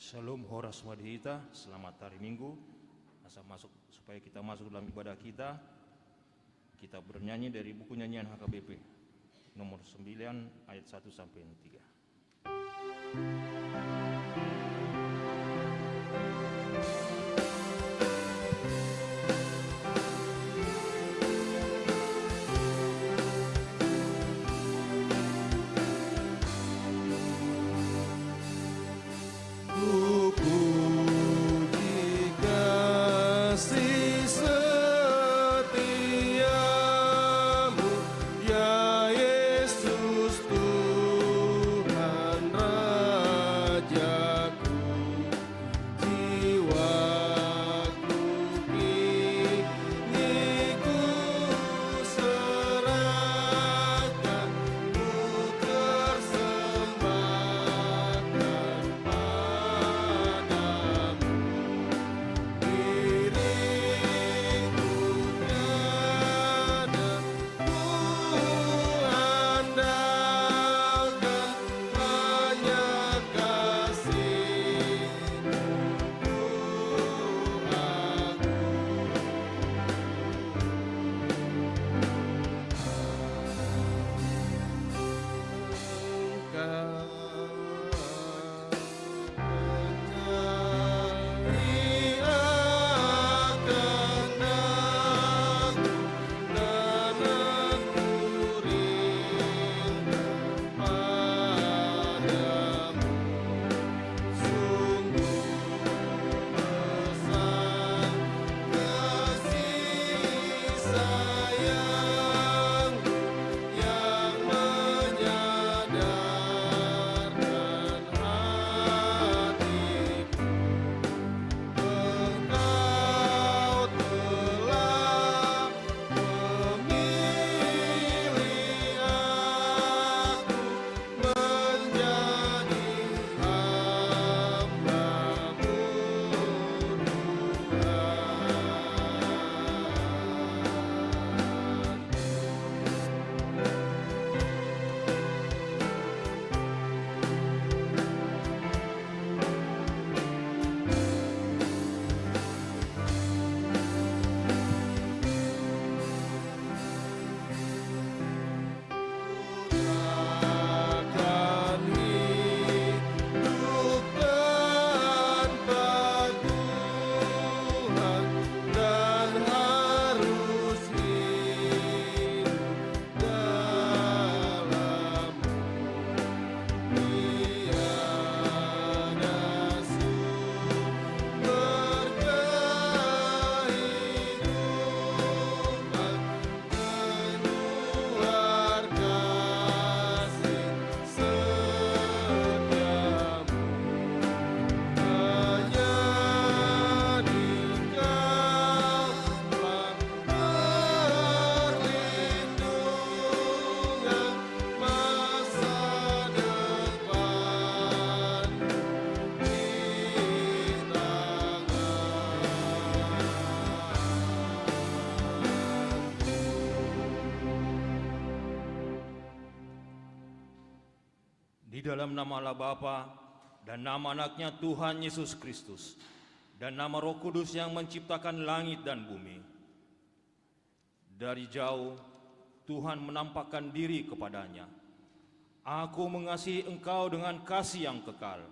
Shalom Horas Wadhita, selamat hari Minggu. Supaya kita masuk dalam ibadah kita bernyanyi dari buku nyanyian HKBP nomor 9 ayat 1 sampai 3. Di dalam nama Allah Bapa dan nama anaknya Tuhan Yesus Kristus dan nama Roh Kudus yang menciptakan langit dan bumi. Dari jauh Tuhan menampakkan diri kepadanya. Aku mengasihi engkau dengan kasih yang kekal.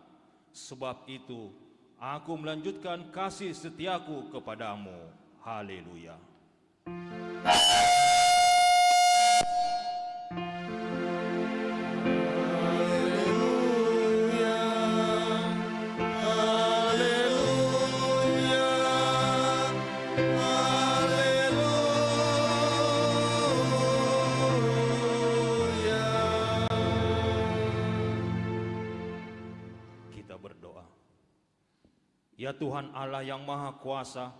Sebab itu aku melanjutkan kasih setiaku kepadamu. Haleluya. Ya Tuhan Allah yang Maha Kuasa,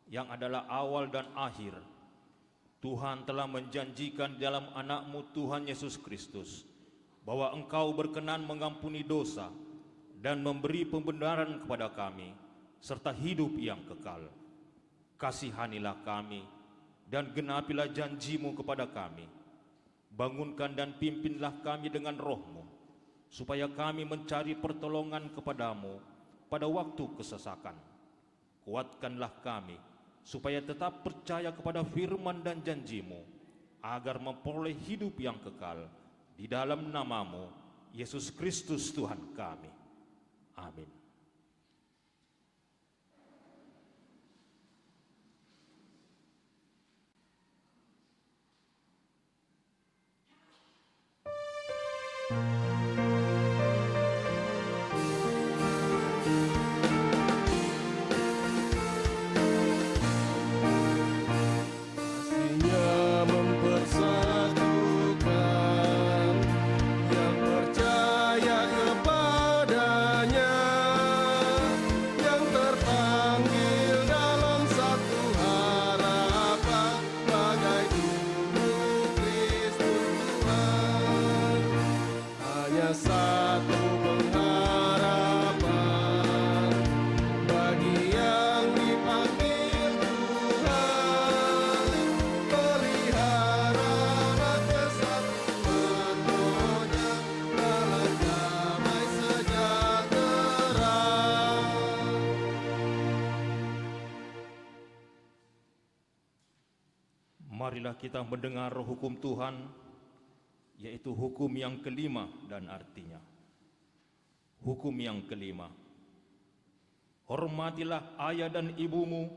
yang adalah awal dan akhir, Tuhan telah menjanjikan dalam anak-Mu Tuhan Yesus Kristus, bahwa Engkau berkenan mengampuni dosa dan memberi pembenaran kepada kami, serta hidup yang kekal. Kasihanilah kami, dan genapilah janji-Mu kepada kami. Bangunkan dan pimpinlah kami dengan Roh-Mu, supaya kami mencari pertolongan kepadamu pada waktu kesesakan. Kuatkanlah kami, supaya tetap percaya kepada firman dan janji-Mu, agar memperoleh hidup yang kekal. Di dalam nama-Mu, Yesus Kristus Tuhan kami. Amin. Marilah kita mendengar hukum Tuhan, yaitu hukum yang kelima dan artinya. Hukum yang kelima, hormatilah ayah dan ibumu,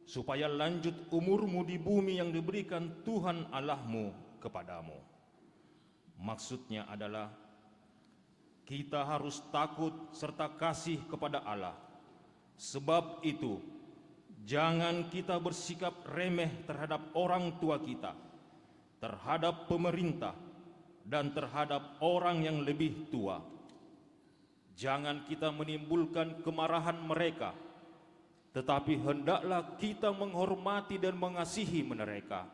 supaya lanjut umurmu di bumi yang diberikan Tuhan Allahmu kepadamu. Maksudnya adalah, kita harus takut serta kasih kepada Allah. Sebab itu, jangan kita bersikap remeh terhadap orang tua kita, terhadap pemerintah, dan terhadap orang yang lebih tua. Jangan kita menimbulkan kemarahan mereka, tetapi hendaklah kita menghormati dan mengasihi mereka,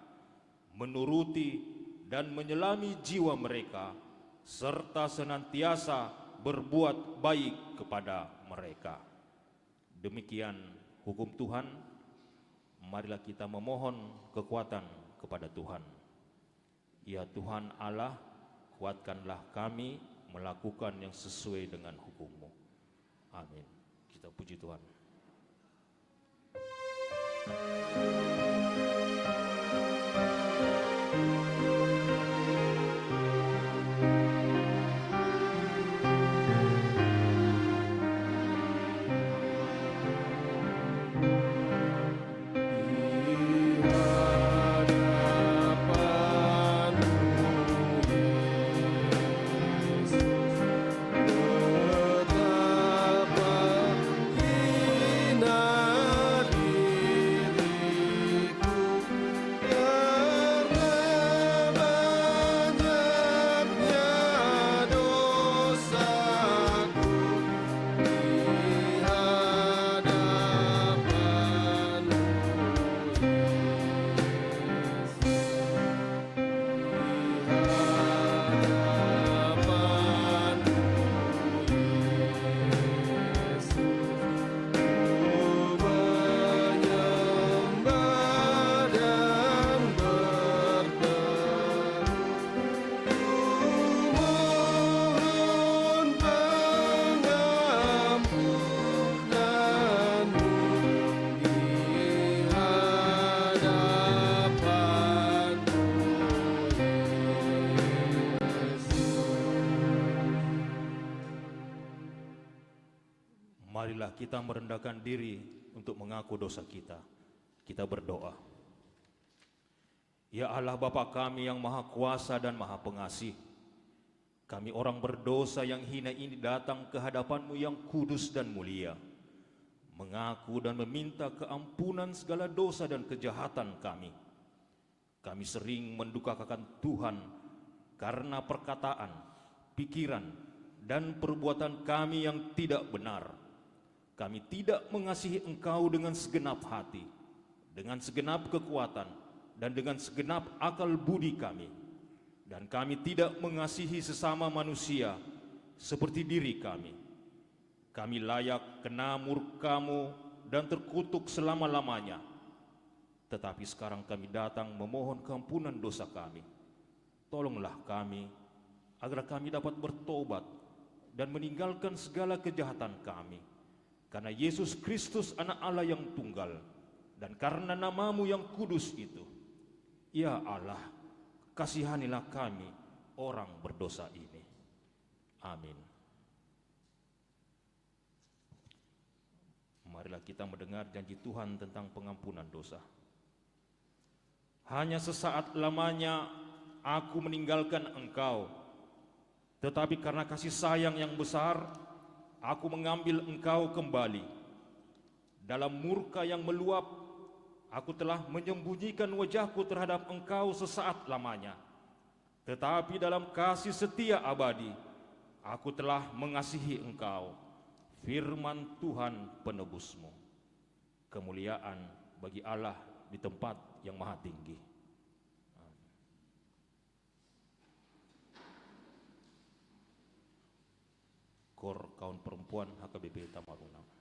menuruti dan menyelami jiwa mereka, serta senantiasa berbuat baik kepada mereka. Demikian hukum Tuhan. Marilah kita memohon kekuatan kepada Tuhan. Ya Tuhan Allah, kuatkanlah kami melakukan yang sesuai dengan hukum-Mu. Amin. Kita puji Tuhan. Marilah kita merendahkan diri untuk mengaku dosa kita. Kita berdoa. Ya Allah Bapa kami yang Maha Kuasa dan Maha Pengasih, kami orang berdosa yang hina ini datang ke hadapan-Mu yang kudus dan mulia, mengaku dan meminta keampunan segala dosa dan kejahatan kami. Kami sering mendukakan Tuhan karena perkataan, pikiran, dan perbuatan kami yang tidak benar. Kami tidak mengasihi Engkau dengan segenap hati, dengan segenap kekuatan, dan dengan segenap akal budi kami. Dan kami tidak mengasihi sesama manusia seperti diri kami. Kami layak kena murka-Mu dan terkutuk selama-lamanya. Tetapi sekarang kami datang memohon keampunan dosa kami. Tolonglah kami, agar kami dapat bertobat dan meninggalkan segala kejahatan kami, Karena Yesus Kristus anak Allah yang tunggal, dan karena namamu yang kudus itu, ya Allah, kasihanilah kami orang berdosa ini. Amin. Marilah kita mendengar janji Tuhan tentang pengampunan dosa. Hanya sesaat lamanya aku meninggalkan engkau, tetapi karena kasih sayang yang besar, aku mengambil engkau kembali. Dalam murka yang meluap, aku telah menyembunyikan wajahku terhadap engkau sesaat lamanya. Tetapi dalam kasih setia abadi, aku telah mengasihi engkau. Firman Tuhan penebusmu. Kemuliaan bagi Allah di tempat yang maha tinggi. Kor Kaum Perempuan HKBP Tamaruna.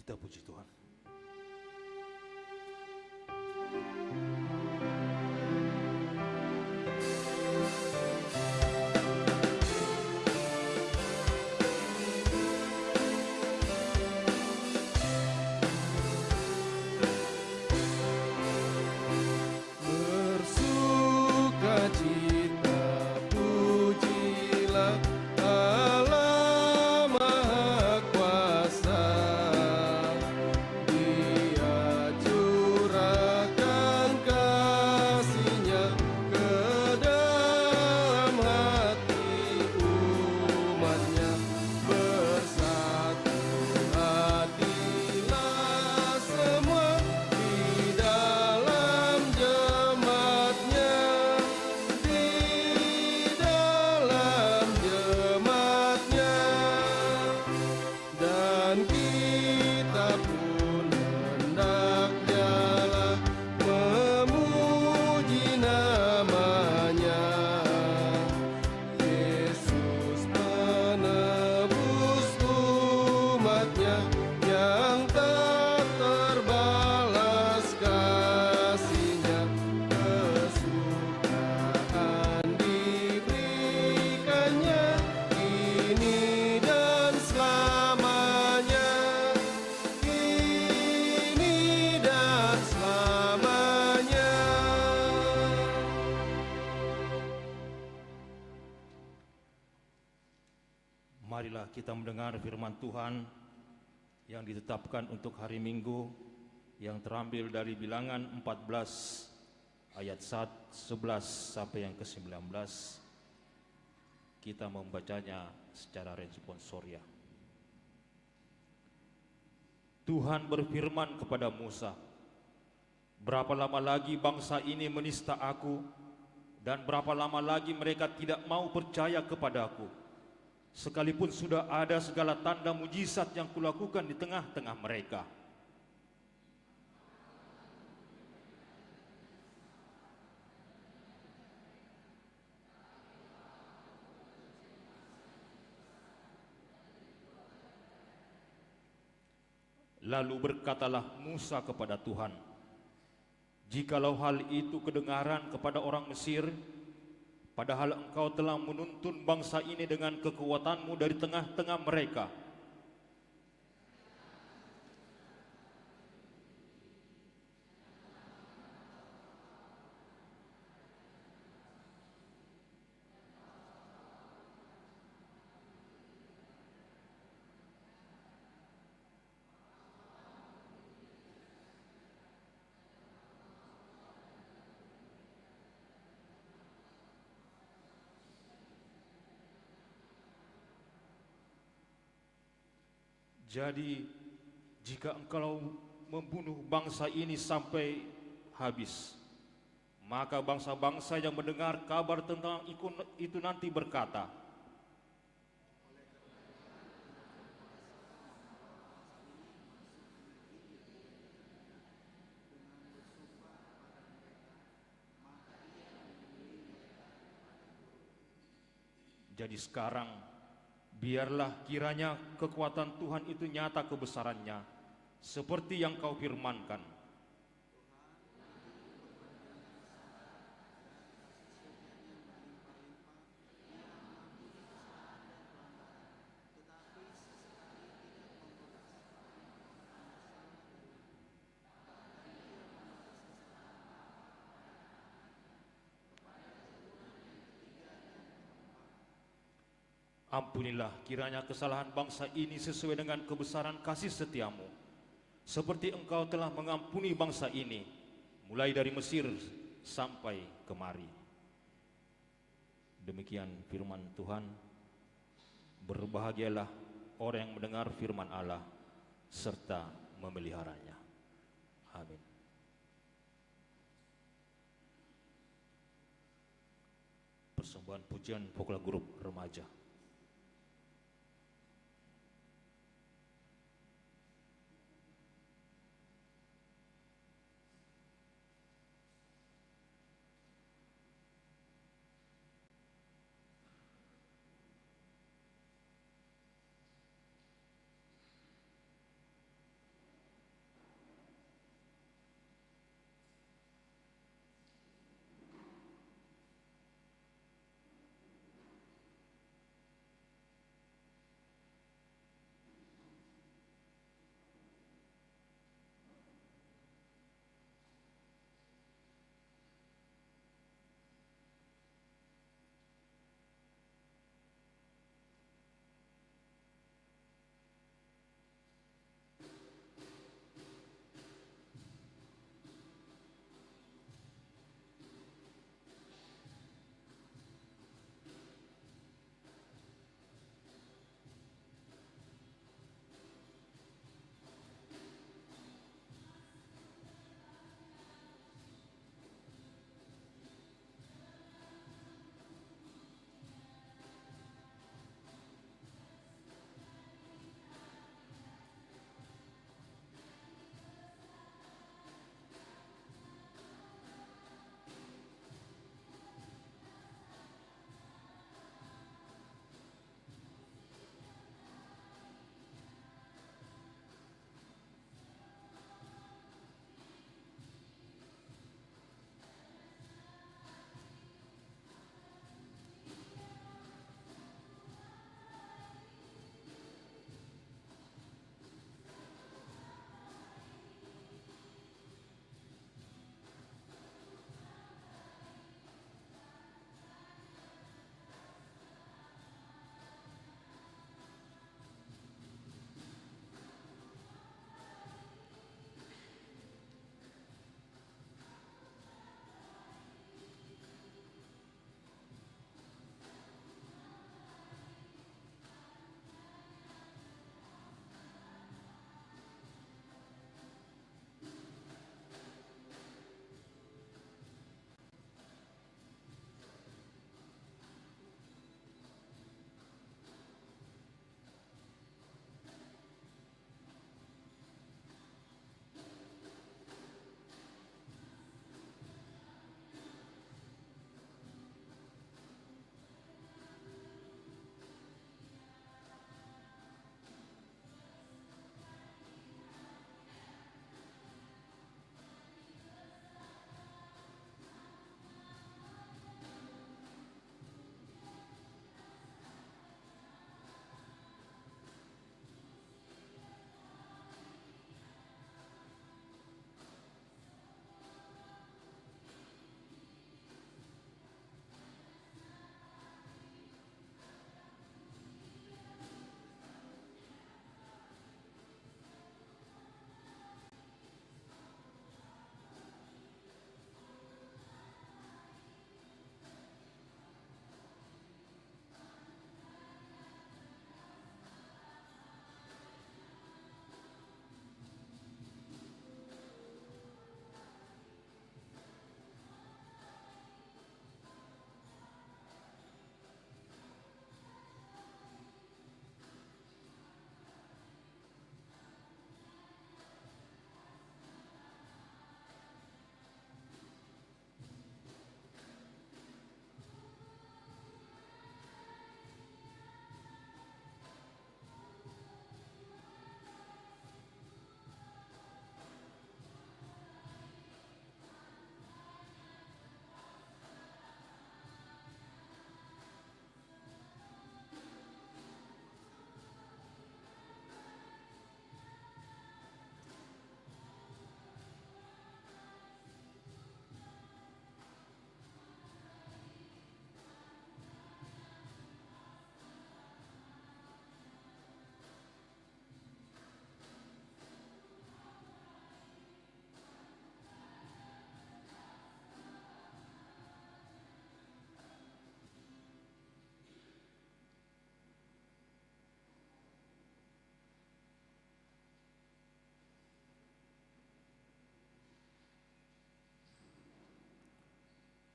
Kita puji Tuhan. Bersukacita pujilah Allah Maha Kuasa. Dia curahkan kasih-Nya ke dalam hati umat-Nya. Bersatu hatilah semua di dalam jemaat-Nya, di dalam jemaat-Nya. Dan kita pun hendaknya memuji nama-Nya. Yesus penebus umat-Nya yang tak terbalas kasih-Nya. Kesukaan diberikannya kini dan selamanya, kini dan selamanya. Marilah kita mendengar firman Tuhan yang ditetapkan untuk hari Minggu yang terambil dari Bilangan 14 ayat 11 sampai yang ke-19. Kita membacanya secara responsoria. Tuhan berfirman kepada Musa, "Berapa lama lagi bangsa ini menista aku, dan berapa lama lagi mereka tidak mau percaya kepadaku? Sekalipun sudah ada segala tanda mujizat yang kulakukan di tengah-tengah mereka." Lalu berkatalah Musa kepada Tuhan, "Jikalau hal itu kedengaran kepada orang Mesir, padahal engkau telah menuntun bangsa ini dengan kekuatanmu dari tengah-tengah mereka, jadi jika engkau membunuh bangsa ini sampai habis, maka bangsa-bangsa yang mendengar kabar tentang itu nanti berkata, 'Jadi sekarang biarlah kiranya kekuatan Tuhan itu nyata kebesarannya, seperti yang kau firmankan. Ampunilah kiranya kesalahan bangsa ini sesuai dengan kebesaran kasih setiamu, seperti engkau telah mengampuni bangsa ini, mulai dari Mesir sampai kemari.' Demikian firman Tuhan. Berbahagialah orang yang mendengar firman Allah serta memeliharanya. Amin. Persembahan pujian vokal grup remaja.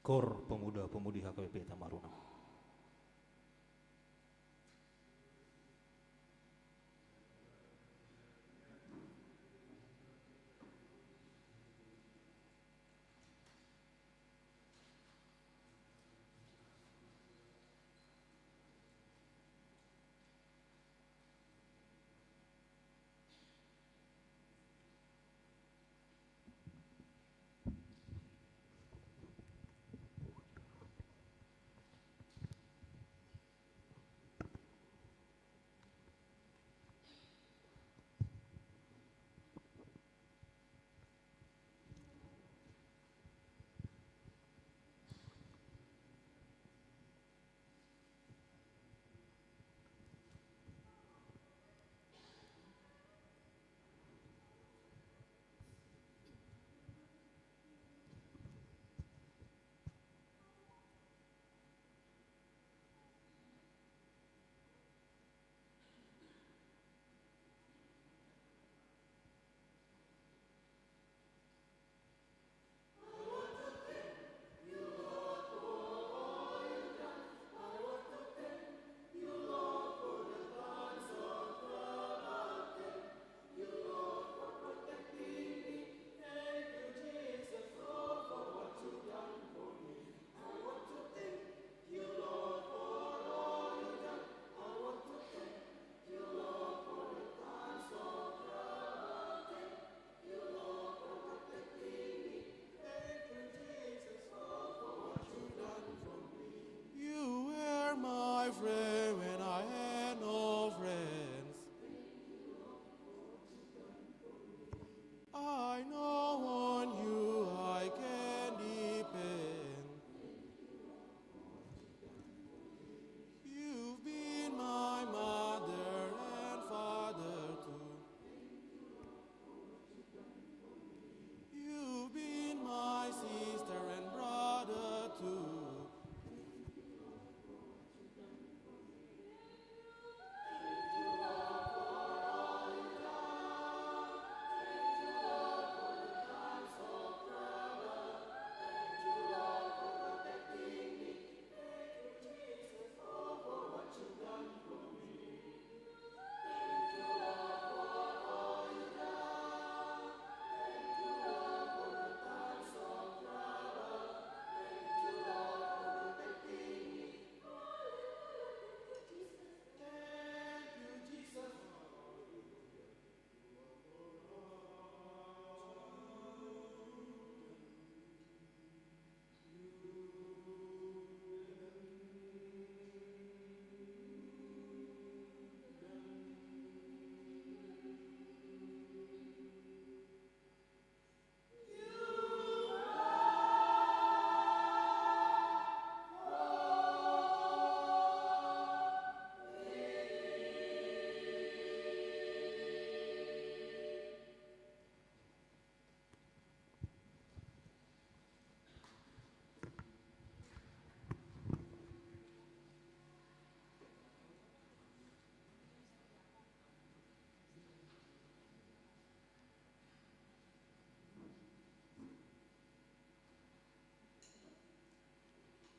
Kor Pemuda-Pemudi HKBP Tamaruna.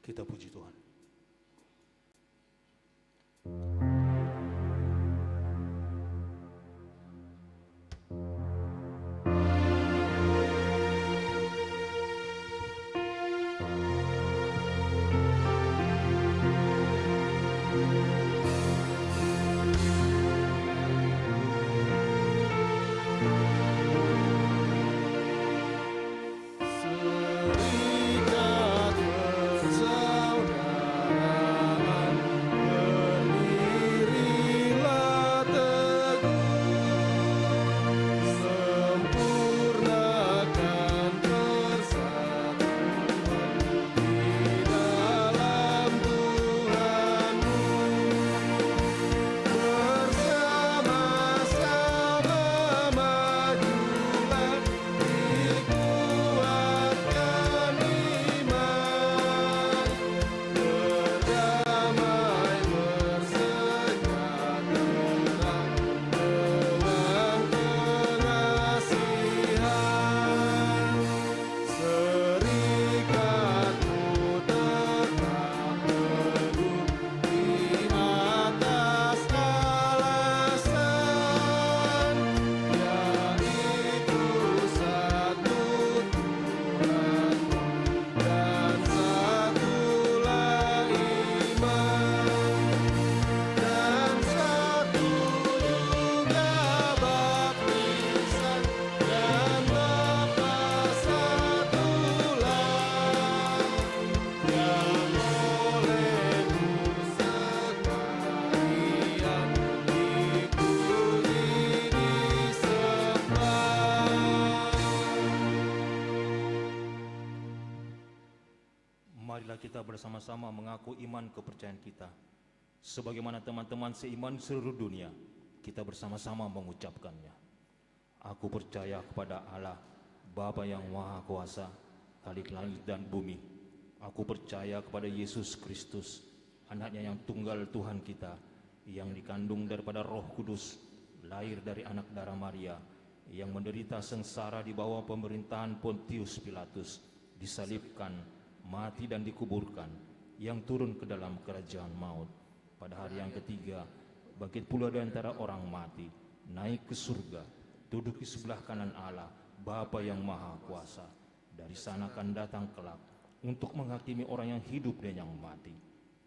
Kita puji Tuhan. Serikat bersaudara kita bersama-sama mengaku iman kepercayaan kita. Sebagaimana teman-teman seiman seluruh dunia, kita bersama-sama mengucapkannya. Aku percaya kepada Allah, Bapa yang Maha Kuasa, Khalik langit dan bumi. Aku percaya kepada Yesus Kristus, anaknya yang tunggal Tuhan kita, yang dikandung daripada Roh Kudus, lahir dari anak darah Maria, yang menderita sengsara di bawah pemerintahan Pontius Pilatus, disalibkan, mati dan dikuburkan, yang turun ke dalam kerajaan maut. Pada hari yang ketiga, bangkit pula di antara orang mati, naik ke surga, duduk di sebelah kanan Allah, Bapa yang Maha Kuasa. Dari sana akan datang kelak untuk menghakimi orang yang hidup dan yang mati.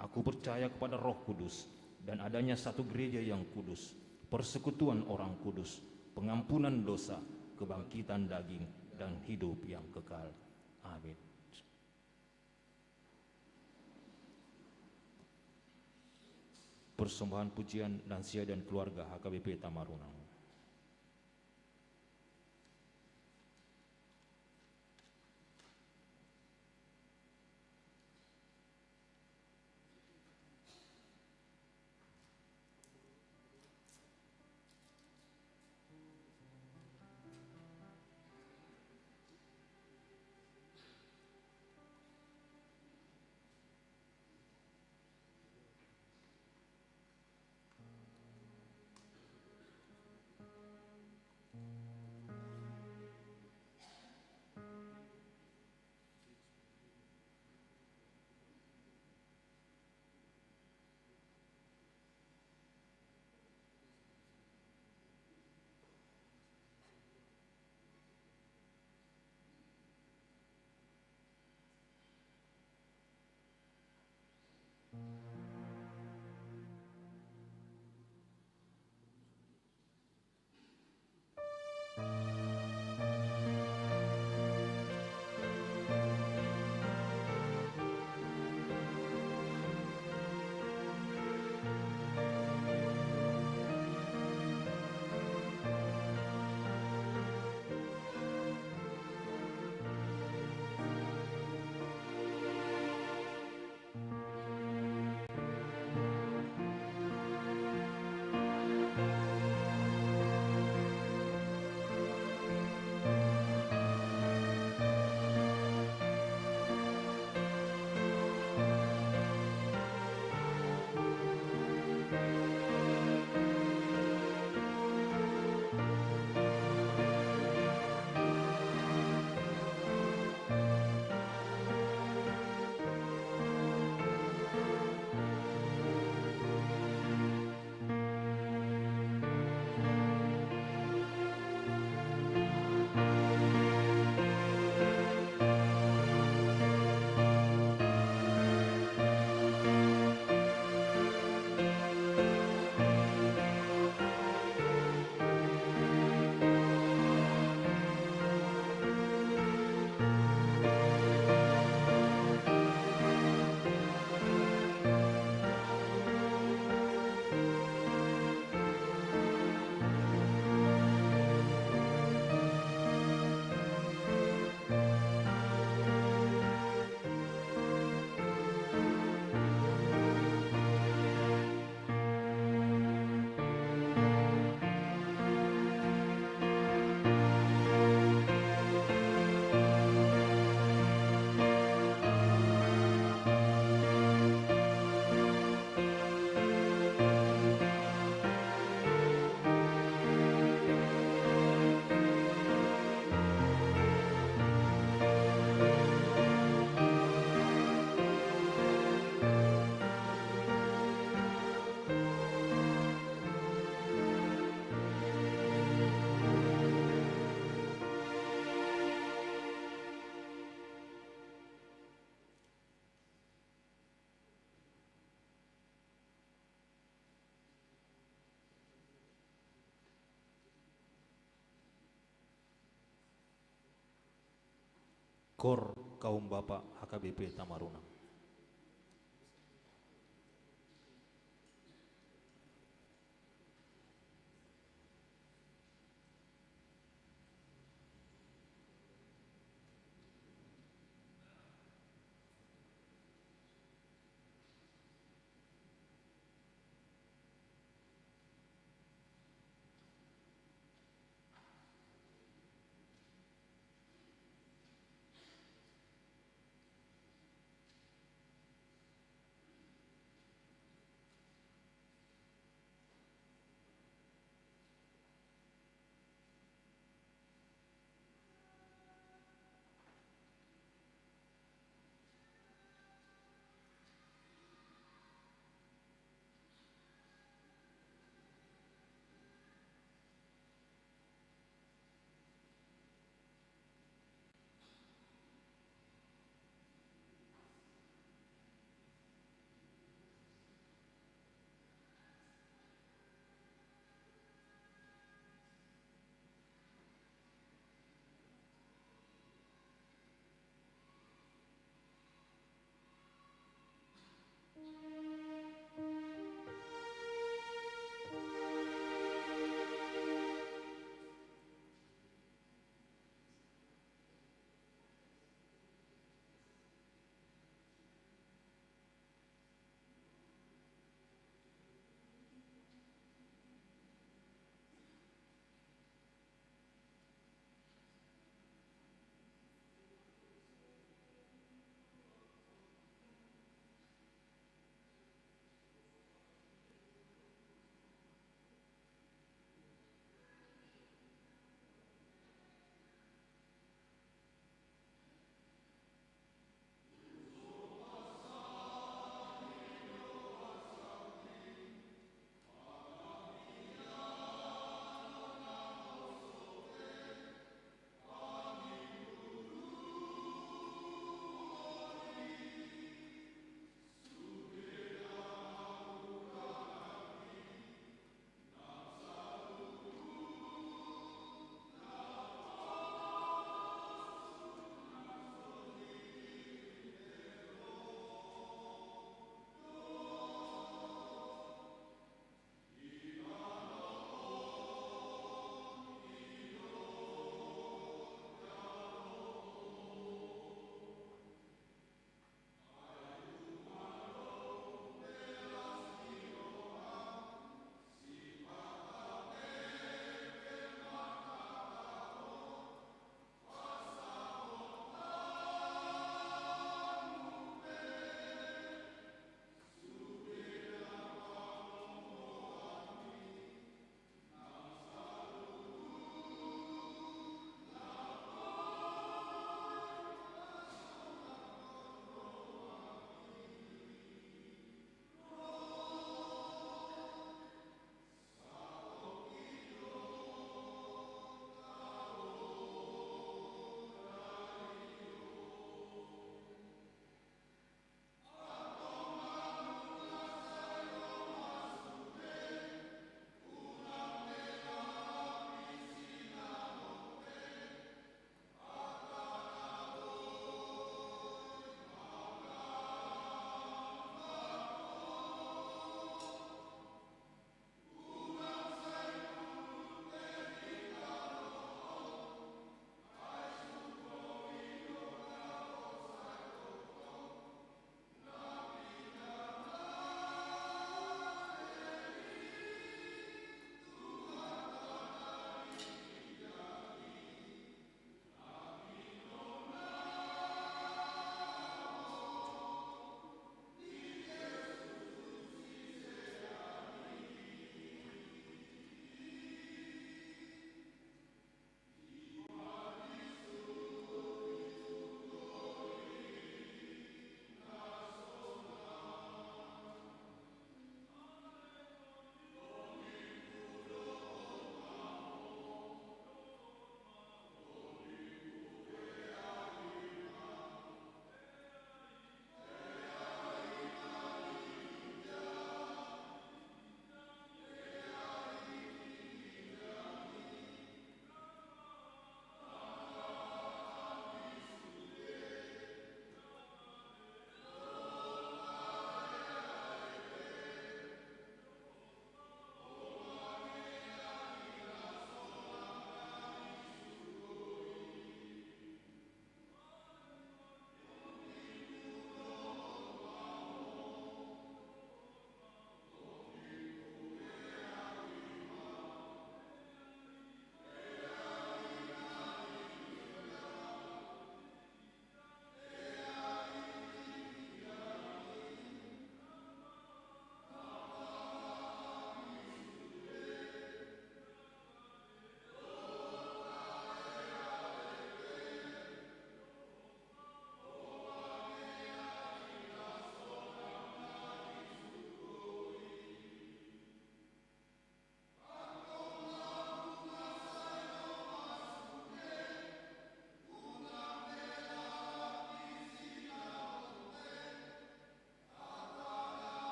Aku percaya kepada Roh Kudus dan adanya satu gereja yang kudus, persekutuan orang kudus, pengampunan dosa, kebangkitan daging, dan hidup yang kekal. Amin. Persembahan pujian lansia dan keluarga HKBP Tamarunang. Kor Kaum Bapak HKBP Tamarunang.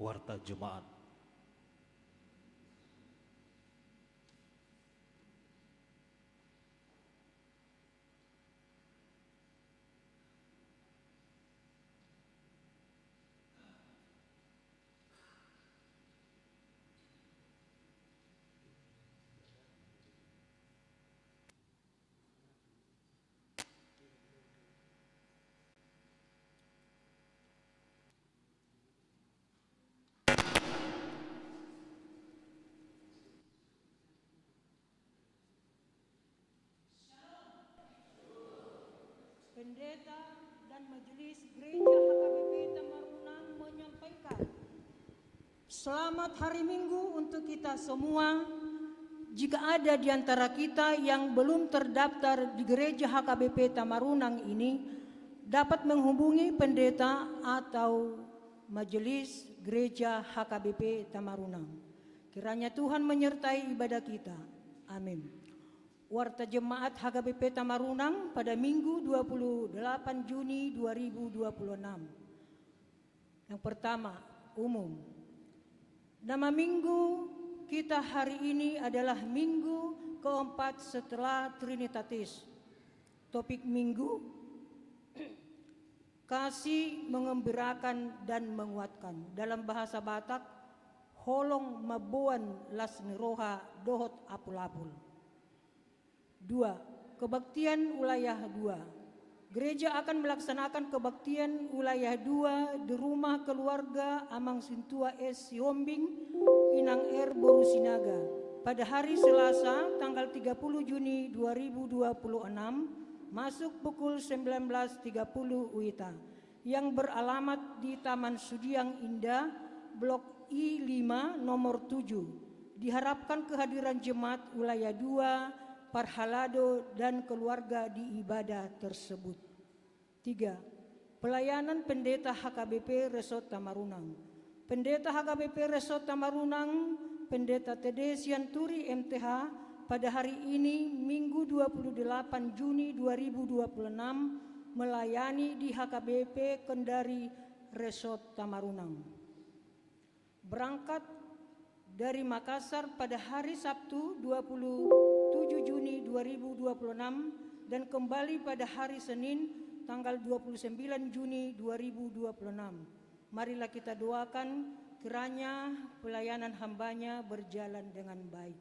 Warta Jemaat. Pendeta dan Majelis Gereja HKBP Tamarunang menyampaikan selamat hari Minggu untuk kita semua. Jika ada di antara kita yang belum terdaftar di Gereja HKBP Tamarunang ini, dapat menghubungi pendeta atau Majelis Gereja HKBP Tamarunang. Kiranya Tuhan menyertai ibadah kita. Amin. Warta Jemaat HKBP Tamarunang pada Minggu 28 Juni 2026. Yang pertama, umum. Nama minggu kita hari ini adalah minggu keempat setelah Trinitatis. Topik minggu, kasih mengembirakan dan menguatkan. Dalam bahasa Batak, holong mabuan las niroha dohot apul-apul. 2. Kebaktian wilayah 2. Gereja akan melaksanakan kebaktian wilayah 2 di rumah keluarga Amang Sintua S. Siombing, Inang R. Borusinaga pada hari Selasa tanggal 30 Juni 2026 masuk pukul 19.30 WITA yang beralamat di Taman Sudiang Indah, Blok I5 nomor 7. Diharapkan kehadiran jemaat wilayah 2 Parhalado dan keluarga di ibadah tersebut. 3. Pelayanan Pendeta HKBP Resort Tamarunang. Pendeta HKBP Resort Tamarunang, Pendeta TD Sianturi MTH pada hari ini Minggu 28 Juni 2026 melayani di HKBP Kendari Resort Tamarunang. Berangkat dari Makassar pada hari Sabtu 27 Juni 2026 dan kembali pada hari Senin tanggal 29 Juni 2026. Marilah kita doakan kiranya pelayanan hambanya berjalan dengan baik.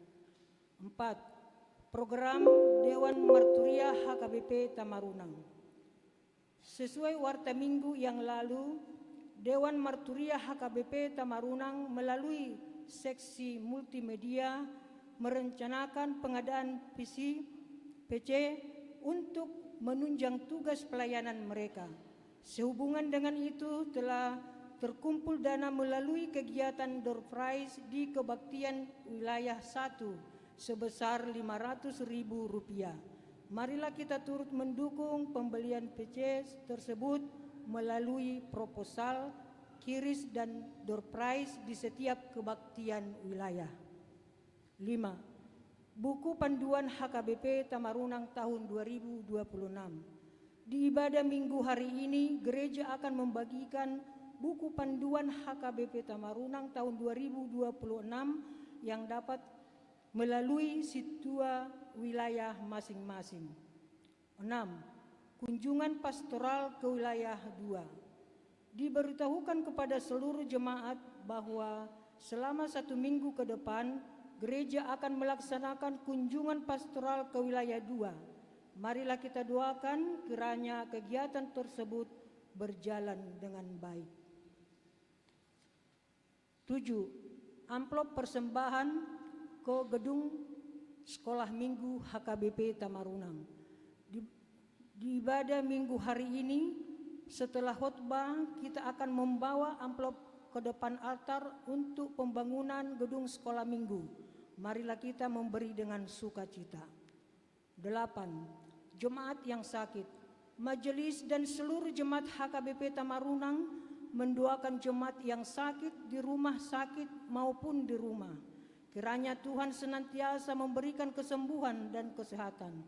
4. Program Dewan Marturia HKBP Tamarunang. Sesuai warta minggu yang lalu, Dewan Marturia HKBP Tamarunang melalui seksi multimedia merencanakan pengadaan PC untuk menunjang tugas pelayanan mereka. Sehubungan dengan itu telah terkumpul dana melalui kegiatan door prize di kebaktian wilayah 1 sebesar Rp500.000. Marilah kita turut mendukung pembelian PC tersebut melalui proposal, kiris dan door prize di setiap kebaktian wilayah. 5. Buku Panduan HKBP Tamarunang tahun 2026. Di ibadah minggu hari ini, gereja akan membagikan buku panduan HKBP Tamarunang tahun 2026 yang dapat melalui situa wilayah masing-masing. 6. Kunjungan pastoral ke wilayah 2. Diberitahukan kepada seluruh jemaat bahwa selama 1 minggu ke depan, gereja akan melaksanakan kunjungan pastoral ke wilayah 2. Marilah kita doakan kiranya kegiatan tersebut berjalan dengan baik. 7. Amplop persembahan ke gedung Sekolah Minggu HKBP Tamarunang. Di ibadah minggu hari ini, setelah khotbah, kita akan membawa amplop ke depan altar untuk pembangunan gedung sekolah minggu. Marilah kita memberi dengan sukacita. 8. Jemaat yang sakit. Majelis dan seluruh jemaat HKBP Tamarunang mendoakan jemaat yang sakit di rumah sakit maupun di rumah. Kiranya Tuhan senantiasa memberikan kesembuhan dan kesehatan.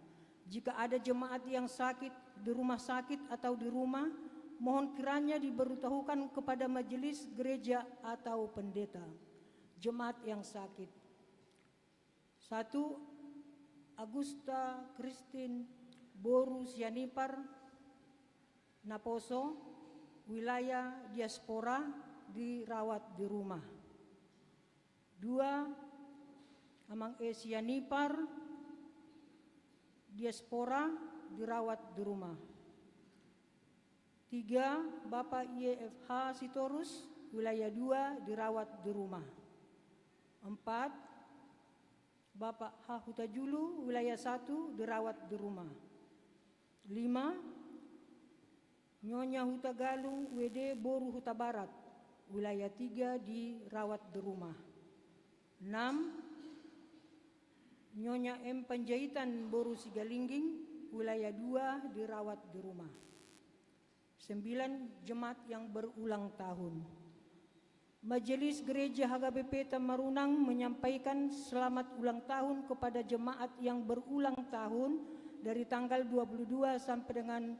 Jika ada jemaat yang sakit di rumah sakit atau di rumah, mohon kiranya diberitahukan kepada majelis gereja atau pendeta jemaat yang sakit. 1. Agusta Christine Boru Sianipar, Naposo, wilayah diaspora, dirawat di rumah. 2. Amang E Sianipar, diaspora, dirawat di rumah. 3. Bapak YFH Sitorus, wilayah 2, dirawat di rumah. 4. Bapak H. Hutajulu, wilayah 1, dirawat di rumah. 5. Nyonya Huta Galung, WD Boru Huta Barat, wilayah 3, dirawat di rumah. 6. Nyonya M. Panjaitan Boru Sigalingging, wilayah 2, dirawat di rumah. 9. Jemaat yang berulang tahun. Majelis Gereja HKBP Tamarunang menyampaikan selamat ulang tahun kepada jemaat yang berulang tahun dari tanggal 22 sampai dengan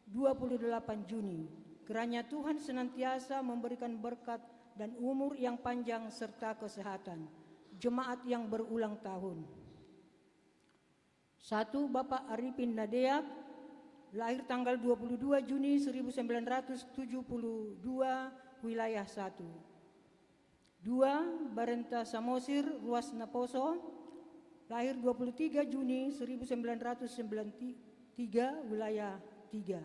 28 Juni. Kiranya Tuhan senantiasa memberikan berkat dan umur yang panjang serta kesehatan. Jemaat yang berulang tahun. 1. Bapak Arifin Nadeak, lahir tanggal 22 Juni 1972, wilayah 1. 2. Barenta Samosir, Ruas Naposo, lahir 23 Juni 1993, wilayah 3.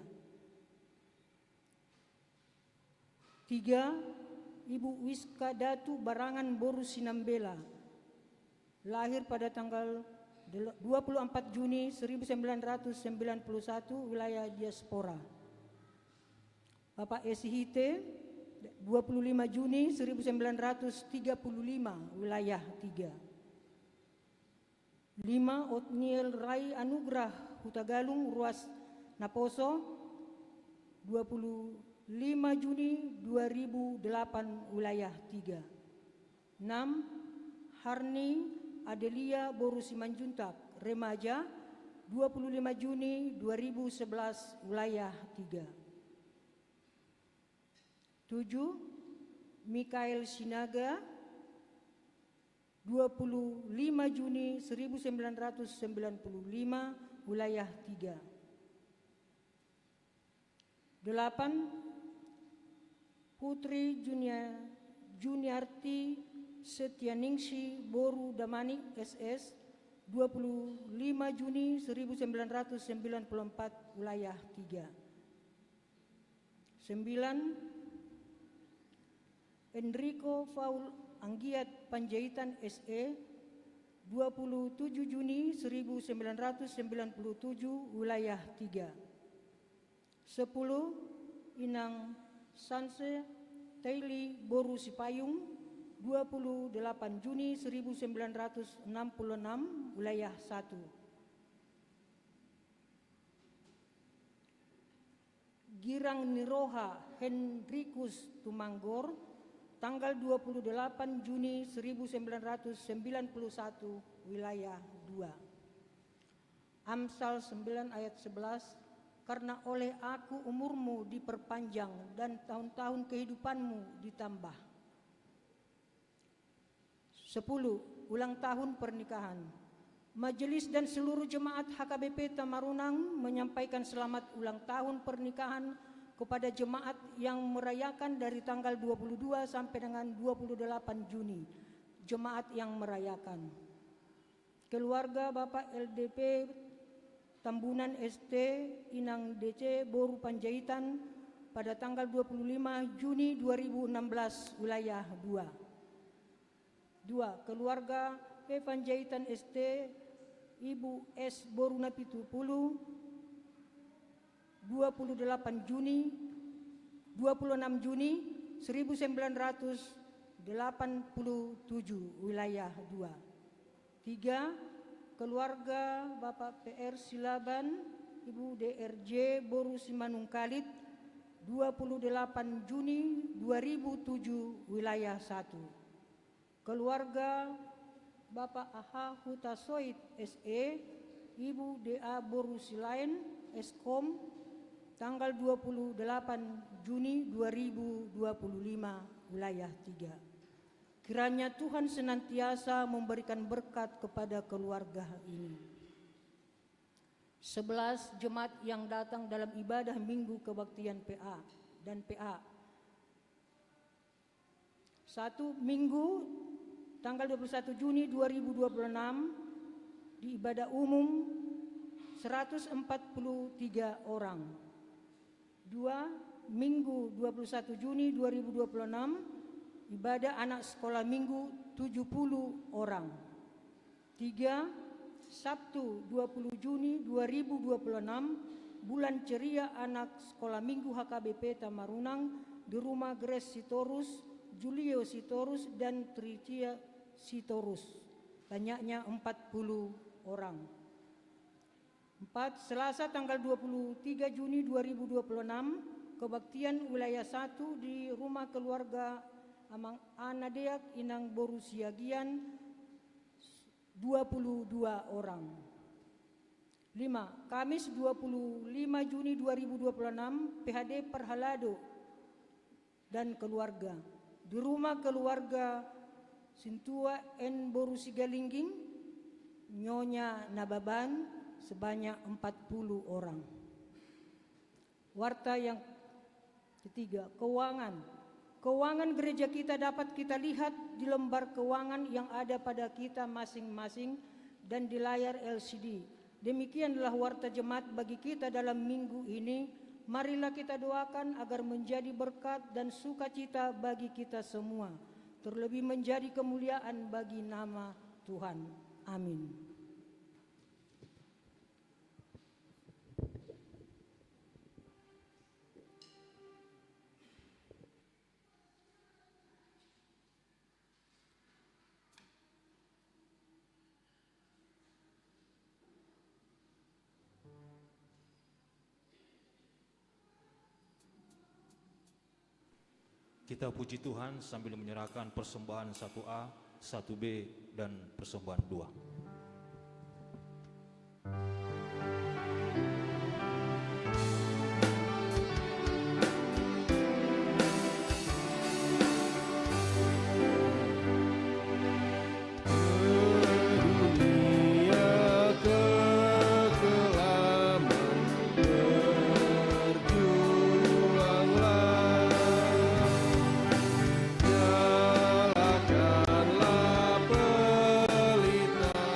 3. Ibu Wiska Datu Barangan Boru Sinambela, lahir pada tanggal 24 Juni 1991, wilayah diaspora. Bapak Esi Hite, 25 Juni 1935, wilayah 3. 5. Otniel Rai Anugrah Hutagalung, Ruas Naposo, 25 Juni 2008, wilayah 3. 6. Harni Adelia Boru Simanjuntak, remaja, 25 Juni 2011, wilayah 3. 7. Mikael Sinaga, 25 Juni 1995, wilayah 3. 8. Putri Juniarti Setianingsi Boru Damanik SS, 25 Juni 1994, wilayah 3. 9. Enrico Faul Anggiat Panjaitan SE, 27 Juni 1997, wilayah 3. 10. Inang Sanse Taili Boru Sipayung, 28 Juni 1966, wilayah 1. Girang Niroha Hendrikus Tumanggor, tanggal 28 Juni 1991, wilayah 2. Amsal 9 ayat 11, karena oleh aku umurmu diperpanjang dan tahun-tahun kehidupanmu ditambah. 10. Ulang tahun pernikahan. Majelis dan seluruh jemaat HKBP Tamarunang menyampaikan selamat ulang tahun pernikahan kepada jemaat yang merayakan dari tanggal 22 sampai dengan 28 Juni. Jemaat yang merayakan. Keluarga Bapak LDP Tambunan ST Inang DC Boru Panjaitan pada tanggal 25 Juni 2016, wilayah 2. 2. Keluarga P. Panjaitan ST Ibu S. Boru Napitupulu, 26 Juni 1987, wilayah 2. 3. Keluarga Bapak PR Silaban Ibu DRJ Boru Simanungkalit, 28 Juni 2007, wilayah 1. Keluarga Bapak AH Hutasoid SE Ibu DA Boru Silain Eskom, tanggal 28 Juni 2025, wilayah 3. Kiranya Tuhan senantiasa memberikan berkat kepada keluarga ini. 11 jemaat yang datang dalam ibadah Minggu Kebaktian PA dan PA. 1 Minggu tanggal 21 Juni 2026 di ibadah umum 143 orang. 2 Minggu 21 Juni 2026 ibadah anak sekolah minggu 70 orang. 3 Sabtu 20 Juni 2026 bulan ceria anak sekolah minggu HKBP Tamarunang di rumah Grace Sitorus, Julio Sitorus dan Tricia Sitorus. Banyaknya 40 orang. 4 Selasa tanggal 23 Juni 2026 kebaktian wilayah 1 di rumah keluarga Amang Anadeak Inang Boru Siagian 22 orang. 5 Kamis 25 Juni 2026 PHD Perhalado dan keluarga di rumah keluarga Sintua N Boru Sigalingging Nyonya Nababan sebanyak 40 orang. Warta yang ketiga, keuangan. Keuangan gereja kita dapat kita lihat di lembar keuangan yang ada pada kita masing-masing dan di layar LCD. Demikianlah warta jemaat bagi kita dalam minggu ini. Marilah kita doakan agar menjadi berkat dan sukacita bagi kita semua, terlebih menjadi kemuliaan bagi nama Tuhan. Amin. Kita puji Tuhan sambil menyerahkan persembahan 1A, 1B, dan persembahan 2. Nyalakanlah pelita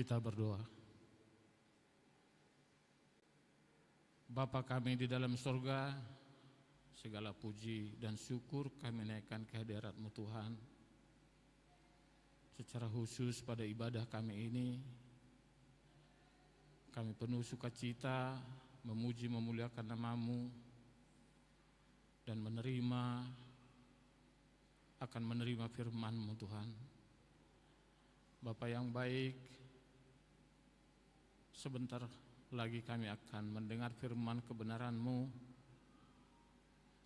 Kita berdoa. Bapa kami di dalam surga, segala puji dan syukur kami naikkan ke hadirat-Mu Tuhan. Secara khusus pada ibadah kami ini, kami penuh sukacita memuji memuliakan nama-Mu dan akan menerima firman-Mu Tuhan. Bapa yang baik, sebentar lagi kami akan mendengar firman kebenaran-Mu.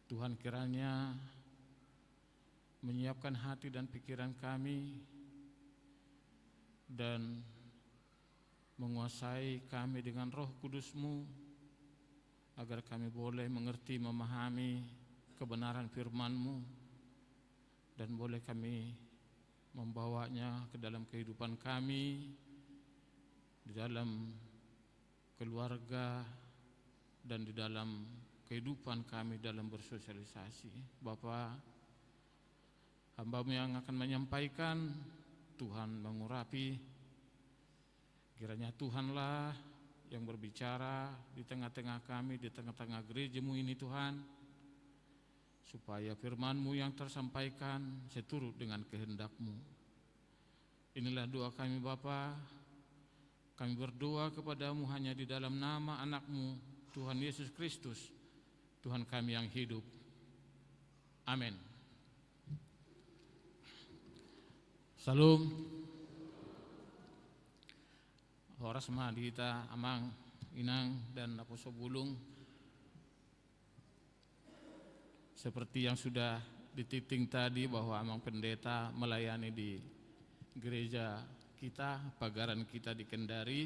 Tuhan, kiranya menyiapkan hati dan pikiran kami dan menguasai kami dengan Roh Kudus-Mu, agar kami boleh mengerti, memahami kebenaran firman-Mu, dan boleh kami membawanya ke dalam kehidupan kami, di dalam keluarga, dan di dalam kehidupan kami dalam bersosialisasi. Bapa, hamba-Mu yang akan menyampaikan, Tuhan mengurapi. Kiranya Tuhanlah yang berbicara di tengah-tengah kami, di tengah-tengah gereja-Mu ini Tuhan, supaya firman-Mu yang tersampaikan seturut dengan kehendak-Mu. Inilah doa kami Bapa. Kami berdoa kepada-Mu hanya di dalam nama anak-Mu, Tuhan Yesus Kristus, Tuhan kami yang hidup. Amin. Salam. Horas Mahadita, Amang, Inang, dan Aposo Bulung. Seperti yang sudah dititing tadi bahwa Amang Pendeta melayani di gereja kita, pagaran kita di Kendari,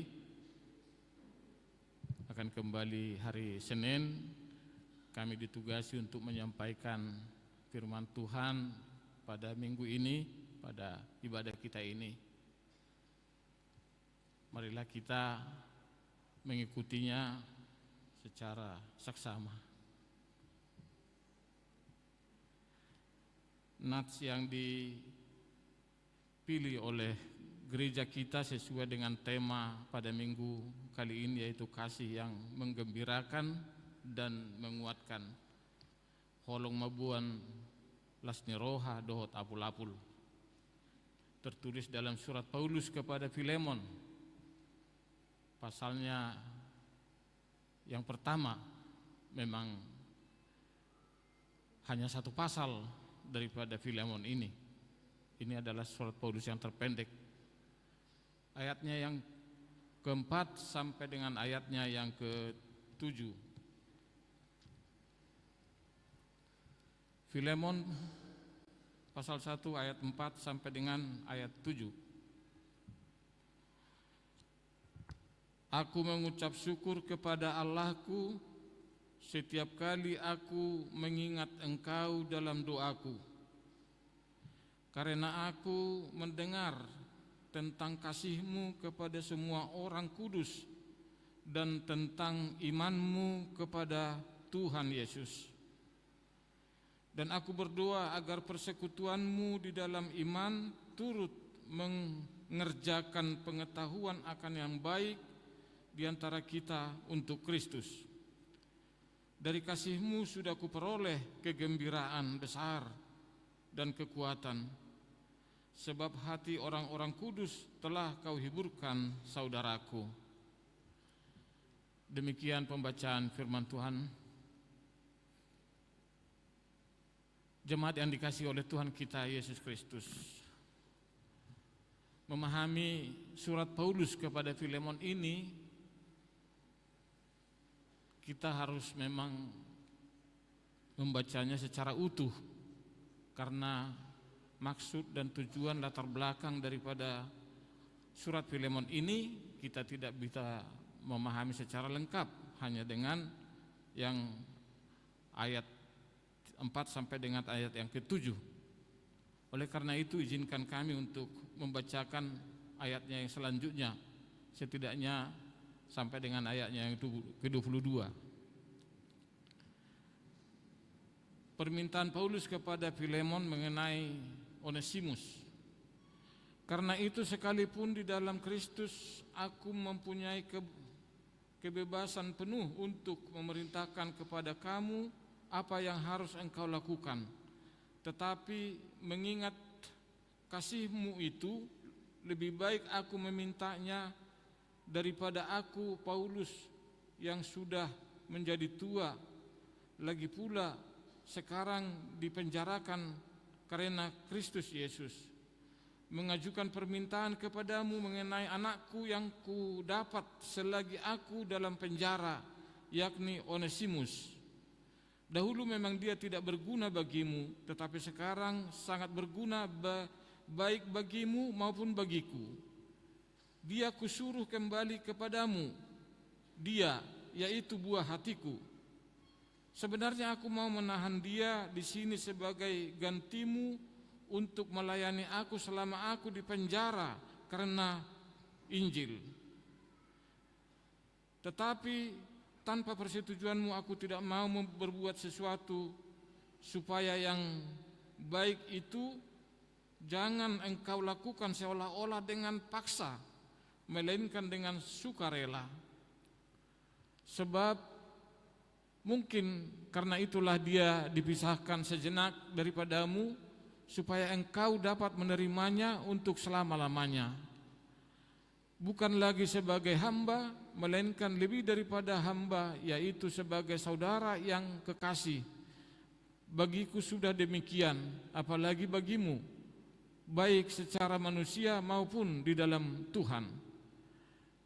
akan kembali hari Senin. Kami ditugasi untuk menyampaikan firman Tuhan pada minggu ini, pada ibadah kita ini. Marilah kita mengikutinya secara saksama. Nats yang dipilih oleh gereja kita sesuai dengan tema pada minggu kali ini, yaitu kasih yang menggembirakan dan menguatkan. Holong mabuan lasni roha dohot apul-apul. Tertulis dalam surat Paulus kepada Filemon, pasalnya yang pertama. Memang hanya satu pasal daripada Filemon ini. Ini adalah surat Paulus yang terpendek. Ayatnya yang keempat sampai dengan ayatnya yang ke-7. Filemon pasal 1 ayat 4 sampai dengan ayat 7. Aku mengucap syukur kepada Allahku setiap kali aku mengingat Engkau dalam doaku, karena aku mendengar tentang kasih-Mu kepada semua orang kudus dan tentang iman-Mu kepada Tuhan Yesus. Dan aku berdoa agar persekutuan-Mu di dalam iman turut mengerjakan pengetahuan akan yang baik di antara kita untuk Kristus. Dari kasih-Mu sudah kuperoleh kegembiraan besar dan kekuatan, sebab hati orang-orang kudus telah Kau hiburkan, saudaraku. Demikian pembacaan firman Tuhan. Jemaat yang dikasihi oleh Tuhan kita Yesus Kristus, memahami surat Paulus kepada Filemon ini, kita harus memang membacanya secara utuh, karena maksud dan tujuan latar belakang daripada surat Filemon ini kita tidak bisa memahami secara lengkap hanya dengan yang ayat 4 sampai dengan ayat yang ke-7. Oleh karena itu izinkan kami untuk membacakan ayatnya yang selanjutnya, setidaknya sampai dengan ayatnya yang ke-22. Permintaan Paulus kepada Filemon mengenai Onesimus Karena itu sekalipun di dalam Kristus aku mempunyai kebebasan penuh untuk memerintahkan kepada kamu apa yang harus engkau lakukan. Tetapi mengingat kasihmu itu, lebih baik aku memintanya daripada aku, Paulus, yang sudah menjadi tua, lagi pula sekarang dipenjarakan karena Kristus Yesus, mengajukan permintaan kepadamu mengenai anakku yang ku dapat selagi aku dalam penjara, yakni Onesimus. Dahulu memang dia tidak berguna bagimu, tetapi sekarang sangat berguna baik bagimu maupun bagiku. Dia kusuruh kembali kepadamu, dia yaitu buah hatiku. Sebenarnya aku mau menahan dia di sini sebagai gantimu untuk melayani aku selama aku di penjara karena Injil. Tetapi tanpa persetujuanmu aku tidak mau berbuat sesuatu supaya yang baik itu jangan engkau lakukan seolah-olah dengan paksa, melainkan dengan sukarela. Sebab mungkin karena itulah dia dipisahkan sejenak daripadamu, supaya engkau dapat menerimanya untuk selama-lamanya, bukan lagi sebagai hamba, melainkan lebih daripada hamba, yaitu sebagai saudara yang kekasih. Bagiku sudah demikian, apalagi bagimu, baik secara manusia maupun di dalam Tuhan.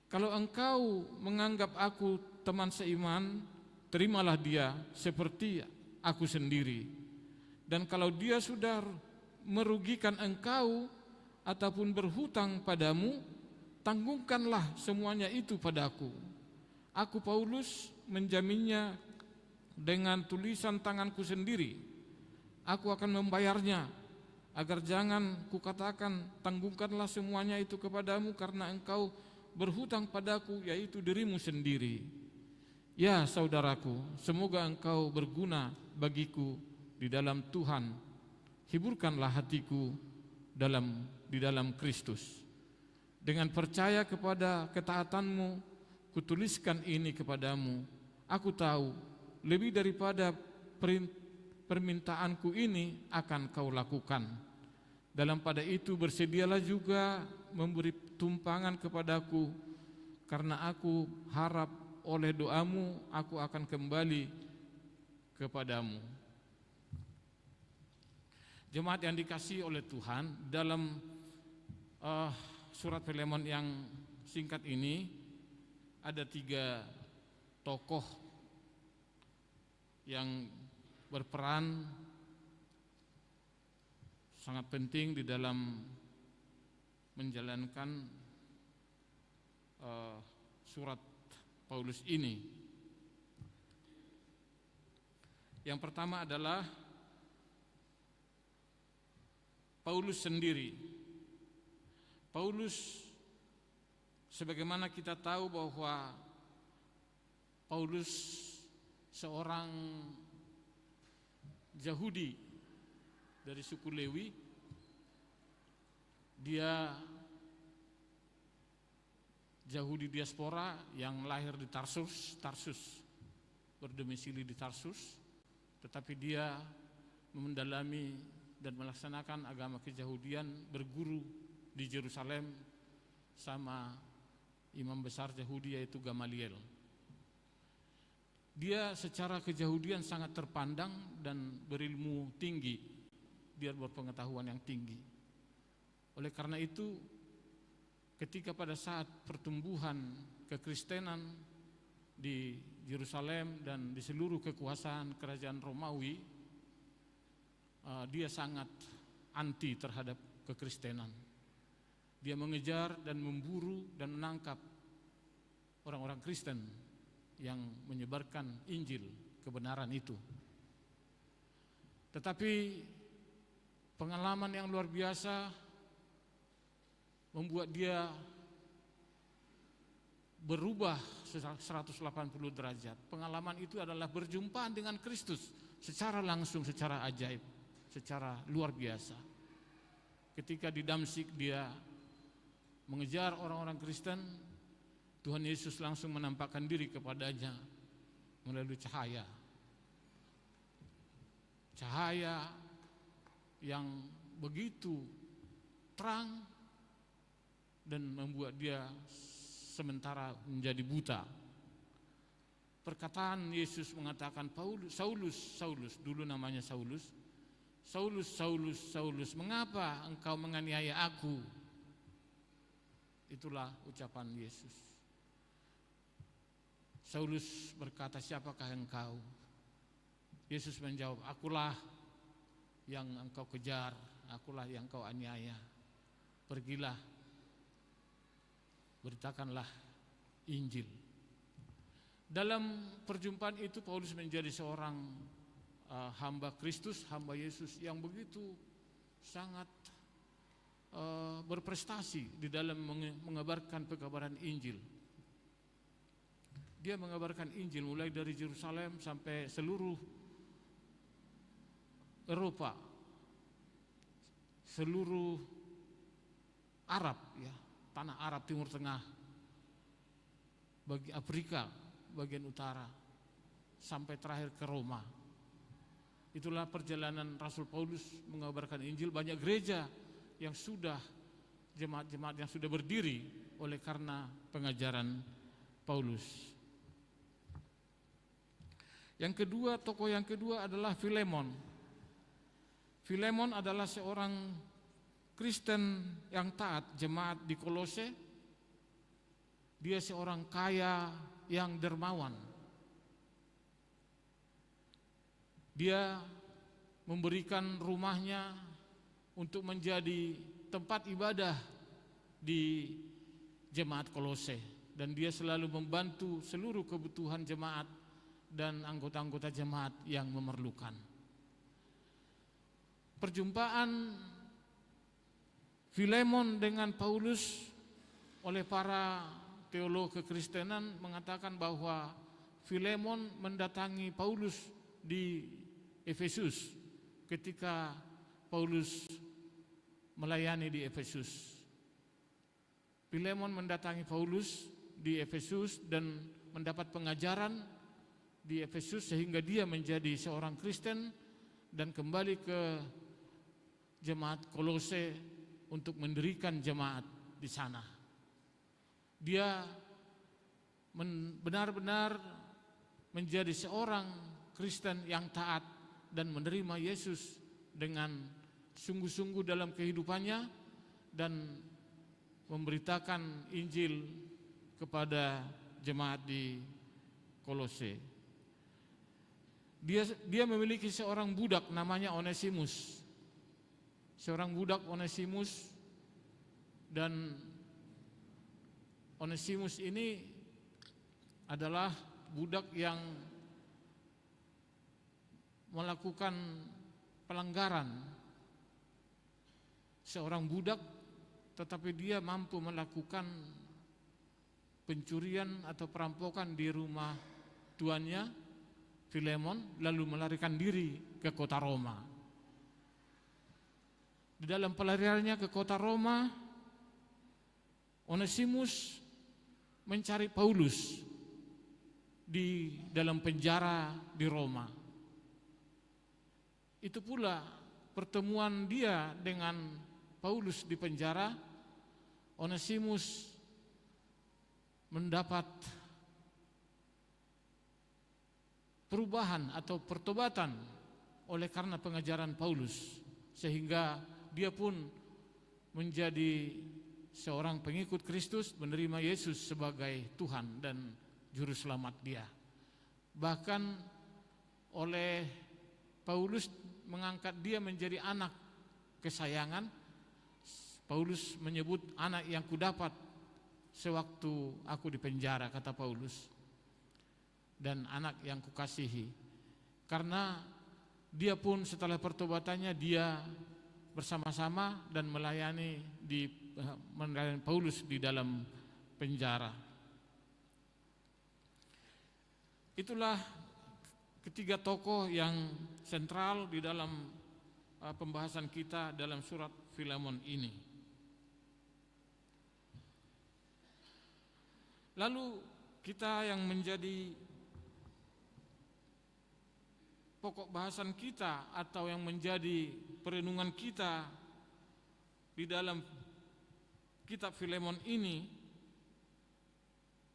Kalau engkau menganggap aku teman seiman, terimalah dia seperti aku sendiri. Dan kalau dia sudah merugikan engkau ataupun berhutang padamu, tanggungkanlah semuanya itu padaku. Aku Paulus menjaminnya dengan tulisan tanganku sendiri. Aku akan membayarnya, agar jangan kukatakan tanggungkanlah semuanya itu kepadamu karena engkau berhutang padaku, yaitu dirimu sendiri. Ya saudaraku, semoga engkau berguna bagiku di dalam Tuhan. Hiburkanlah hatiku di dalam Kristus. Dengan percaya kepada ketaatanmu, kutuliskan ini kepadamu. Aku tahu lebih daripada permintaanku ini akan kau lakukan. Dalam pada itu bersedialah juga memberi tumpangan kepadaku, karena aku harap oleh doamu aku akan kembali kepadamu. Jemaat yang dikasihi oleh Tuhan, dalam surat Filemon yang singkat ini ada 3 tokoh yang berperan sangat penting di dalam menjalankan surat Paulus ini. Yang pertama adalah Paulus sendiri. Paulus, sebagaimana kita tahu bahwa Paulus seorang Yahudi dari suku Lewi. Dia Yahudi diaspora yang lahir di Tarsus, berdomisili di Tarsus, tetapi dia mendalami dan melaksanakan agama keyahudian, berguru di Yerusalem sama imam besar Yahudi yaitu Gamaliel. Dia secara keyahudian sangat terpandang dan berilmu tinggi, dia berpengetahuan yang tinggi. Oleh karena itu, ketika pada saat pertumbuhan kekristenan di Yerusalem dan di seluruh kekuasaan kerajaan Romawi, dia sangat anti terhadap kekristenan. Dia mengejar dan memburu dan menangkap orang-orang Kristen yang menyebarkan Injil, kebenaran itu. Tetapi pengalaman yang luar biasa membuat dia berubah 180 derajat. Pengalaman itu adalah berjumpa dengan Kristus secara langsung, secara ajaib, secara luar biasa. Ketika di Damsyik dia mengejar orang-orang Kristen, Tuhan Yesus langsung menampakkan diri kepadanya melalui cahaya. Cahaya yang begitu terang dan membuat dia sementara menjadi buta. Perkataan Yesus mengatakan, Saulus, Saulus, dulu namanya Saulus, Saulus, Saulus, Saulus, mengapa engkau menganiaya aku? Itulah ucapan Yesus. Saulus berkata, siapakah engkau? Yesus menjawab, akulah yang engkau kejar, akulah yang engkau aniaya. Pergilah, beritakanlah Injil. Dalam perjumpaan itu Paulus menjadi seorang hamba Kristus, hamba Yesus yang begitu sangat berprestasi di dalam mengabarkan pekabaran Injil. Dia mengabarkan Injil mulai dari Yerusalem sampai seluruh Eropa, seluruh Arab, ya, tanah Arab Timur Tengah, bagi Afrika bagian utara, sampai terakhir ke Roma. Itulah perjalanan Rasul Paulus mengabarkan Injil. Banyak gereja yang sudah, jemaat-jemaat yang sudah berdiri oleh karena pengajaran Paulus. Yang kedua, tokoh yang kedua adalah Filemon. Filemon adalah seorang Kristen yang taat, jemaat di Kolose. Dia seorang kaya yang dermawan. Dia memberikan rumahnya untuk menjadi tempat ibadah di jemaat Kolose, dan dia selalu membantu seluruh kebutuhan jemaat dan anggota-anggota jemaat yang memerlukan. Perjumpaan Filemon dengan Paulus oleh para teolog kekristenan mengatakan bahwa Filemon mendatangi Paulus di Efesus ketika Paulus melayani di Efesus. Filemon mendatangi Paulus di Efesus dan mendapat pengajaran di Efesus sehingga dia menjadi seorang Kristen dan kembali ke jemaat Kolose untuk mendirikan jemaat di sana. Dia benar-benar menjadi seorang Kristen yang taat dan menerima Yesus dengan sungguh-sungguh dalam kehidupannya dan memberitakan Injil kepada jemaat di Kolose. Dia memiliki seorang budak namanya Onesimus. Seorang budak Onesimus, dan Onesimus ini adalah budak yang melakukan pelanggaran. Seorang budak tetapi dia mampu melakukan pencurian atau perampokan di rumah tuannya Filemon, lalu melarikan diri ke kota Roma. Di dalam pelariannya ke kota Roma, Onesimus mencari Paulus di dalam penjara di Roma. Itu pula pertemuan dia dengan Paulus di penjara. Onesimus mendapat perubahan atau pertobatan oleh karena pengajaran Paulus, sehingga dia pun menjadi seorang pengikut Kristus, menerima Yesus sebagai Tuhan dan juru selamat dia. Bahkan oleh Paulus mengangkat dia menjadi anak kesayangan. Paulus menyebut anak yang kudapat sewaktu aku di penjara, kata Paulus, dan anak yang kukasihi. Karena dia pun setelah pertobatannya dia bersama-sama dan melayani Paulus di dalam penjara. Itulah ketiga tokoh yang sentral di dalam pembahasan kita dalam surat Filemon ini. Lalu kita yang menjadi pokok bahasan kita atau yang menjadi perenungan kita di dalam kitab Filemon ini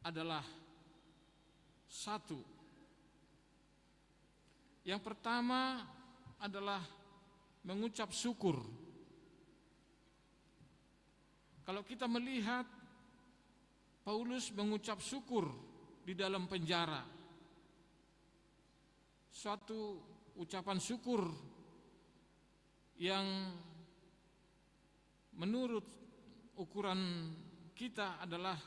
adalah satu. Yang pertama adalah mengucap syukur. Kalau kita melihat Paulus mengucap syukur di dalam penjara, suatu ucapan syukur yang menurut ukuran kita adalah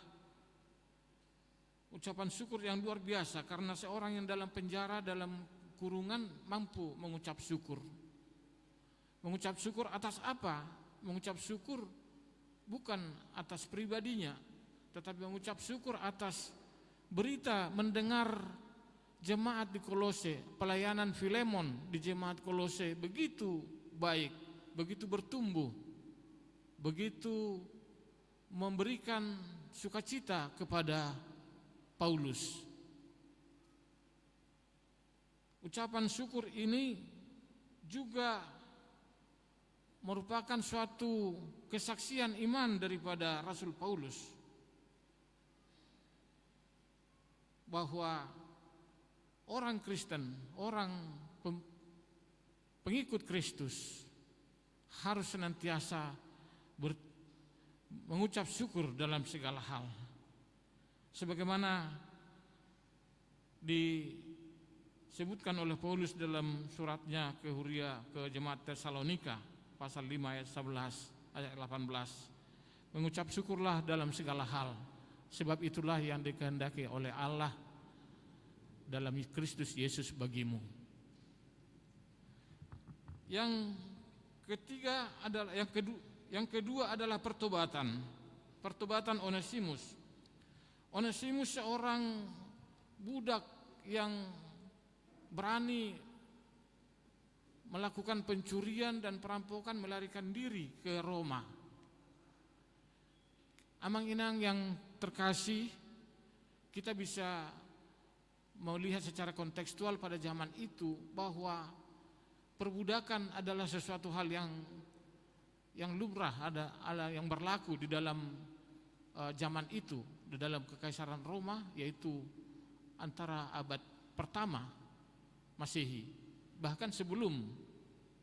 ucapan syukur yang luar biasa, karena seorang yang dalam penjara, dalam kurungan mampu mengucap syukur. Mengucap syukur atas apa? Mengucap syukur bukan atas pribadinya, tetapi mengucap syukur atas berita mendengar jemaat di Kolose, pelayanan Filemon di jemaat Kolose begitu baik, begitu bertumbuh, begitu memberikan sukacita kepada Paulus. Ucapan syukur ini juga merupakan suatu kesaksian iman daripada Rasul Paulus bahwa orang Kristen, orang pengikut Kristus harus senantiasa mengucap syukur dalam segala hal. Sebagaimana disebutkan oleh Paulus dalam suratnya ke Huria ke jemaat Tesalonika pasal 5 ayat 11 ayat 18. Mengucap syukurlah dalam segala hal, sebab itulah yang dikehendaki oleh Allah dalam Kristus Yesus bagimu. Yang ketiga adalah yang kedua adalah pertobatan. Pertobatan Onesimus. Onesimus seorang budak yang berani melakukan pencurian dan perampokan, melarikan diri ke Roma. Amang-inang yang terkasih, kita bisa melihat secara kontekstual pada zaman itu bahwa perbudakan adalah sesuatu hal yang lumrah, ada yang berlaku di dalam zaman itu, di dalam kekaisaran Roma, yaitu antara abad pertama Masehi, bahkan sebelum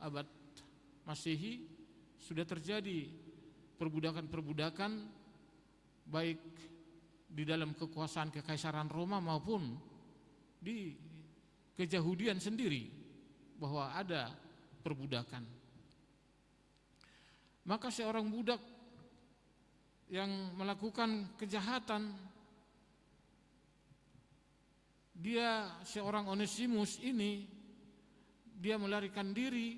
abad Masehi sudah terjadi perbudakan-perbudakan baik di dalam kekuasaan kekaisaran Roma maupun di keyahudian sendiri, bahwa ada perbudakan. Maka seorang budak yang melakukan kejahatan, dia seorang Onesimus ini, dia melarikan diri,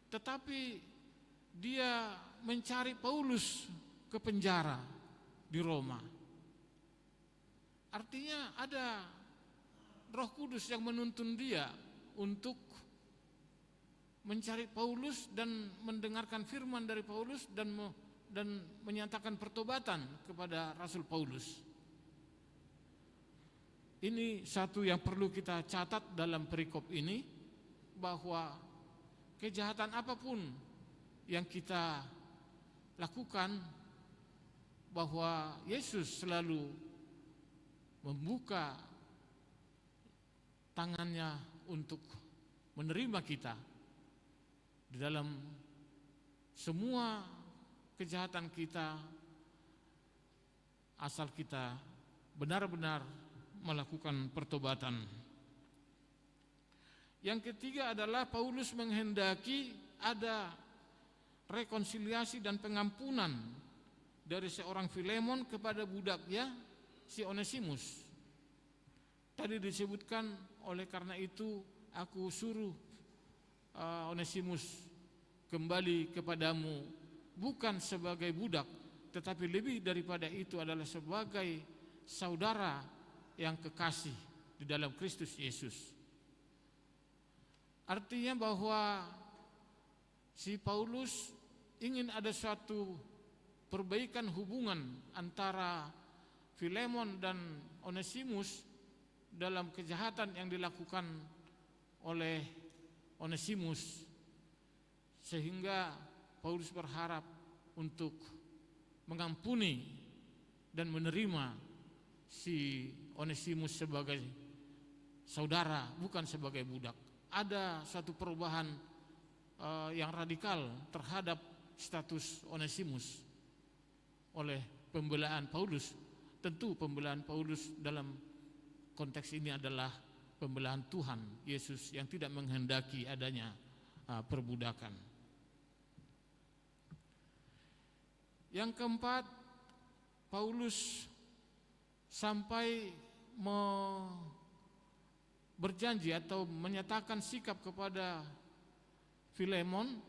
tetapi dia mencari Paulus ke penjara di Roma. Artinya ada Roh Kudus yang menuntun dia untuk mencari Paulus dan mendengarkan firman dari Paulus dan menyatakan pertobatan kepada Rasul Paulus. Ini satu yang perlu kita catat dalam perikop ini, bahwa kejahatan apapun yang kita lakukan, bahwa Yesus selalu membuka tangannya untuk menerima kita di dalam semua kejahatan kita, asal kita benar-benar melakukan pertobatan. Yang ketiga adalah Paulus menghendaki ada rekonsiliasi dan pengampunan dari seorang Filemon kepada budaknya si Onesimus. Tadi disebutkan, oleh karena itu aku suruh Onesimus kembali kepadamu, bukan sebagai budak, tetapi lebih daripada itu adalah sebagai saudara yang kekasih di dalam Kristus Yesus. Artinya bahwa si Paulus ingin ada suatu perbaikan hubungan antara Filemon dan Onesimus dalam kejahatan yang dilakukan oleh Onesimus, sehingga Paulus berharap untuk mengampuni dan menerima si Onesimus sebagai saudara, bukan sebagai budak. Ada suatu perubahan yang radikal terhadap status Onesimus oleh pembelaan Paulus. Tentu pembelaan Paulus dalam konteks ini adalah pembelaan Tuhan Yesus yang tidak menghendaki adanya perbudakan. Yang keempat, Paulus sampai berjanji atau menyatakan sikap kepada Filemon,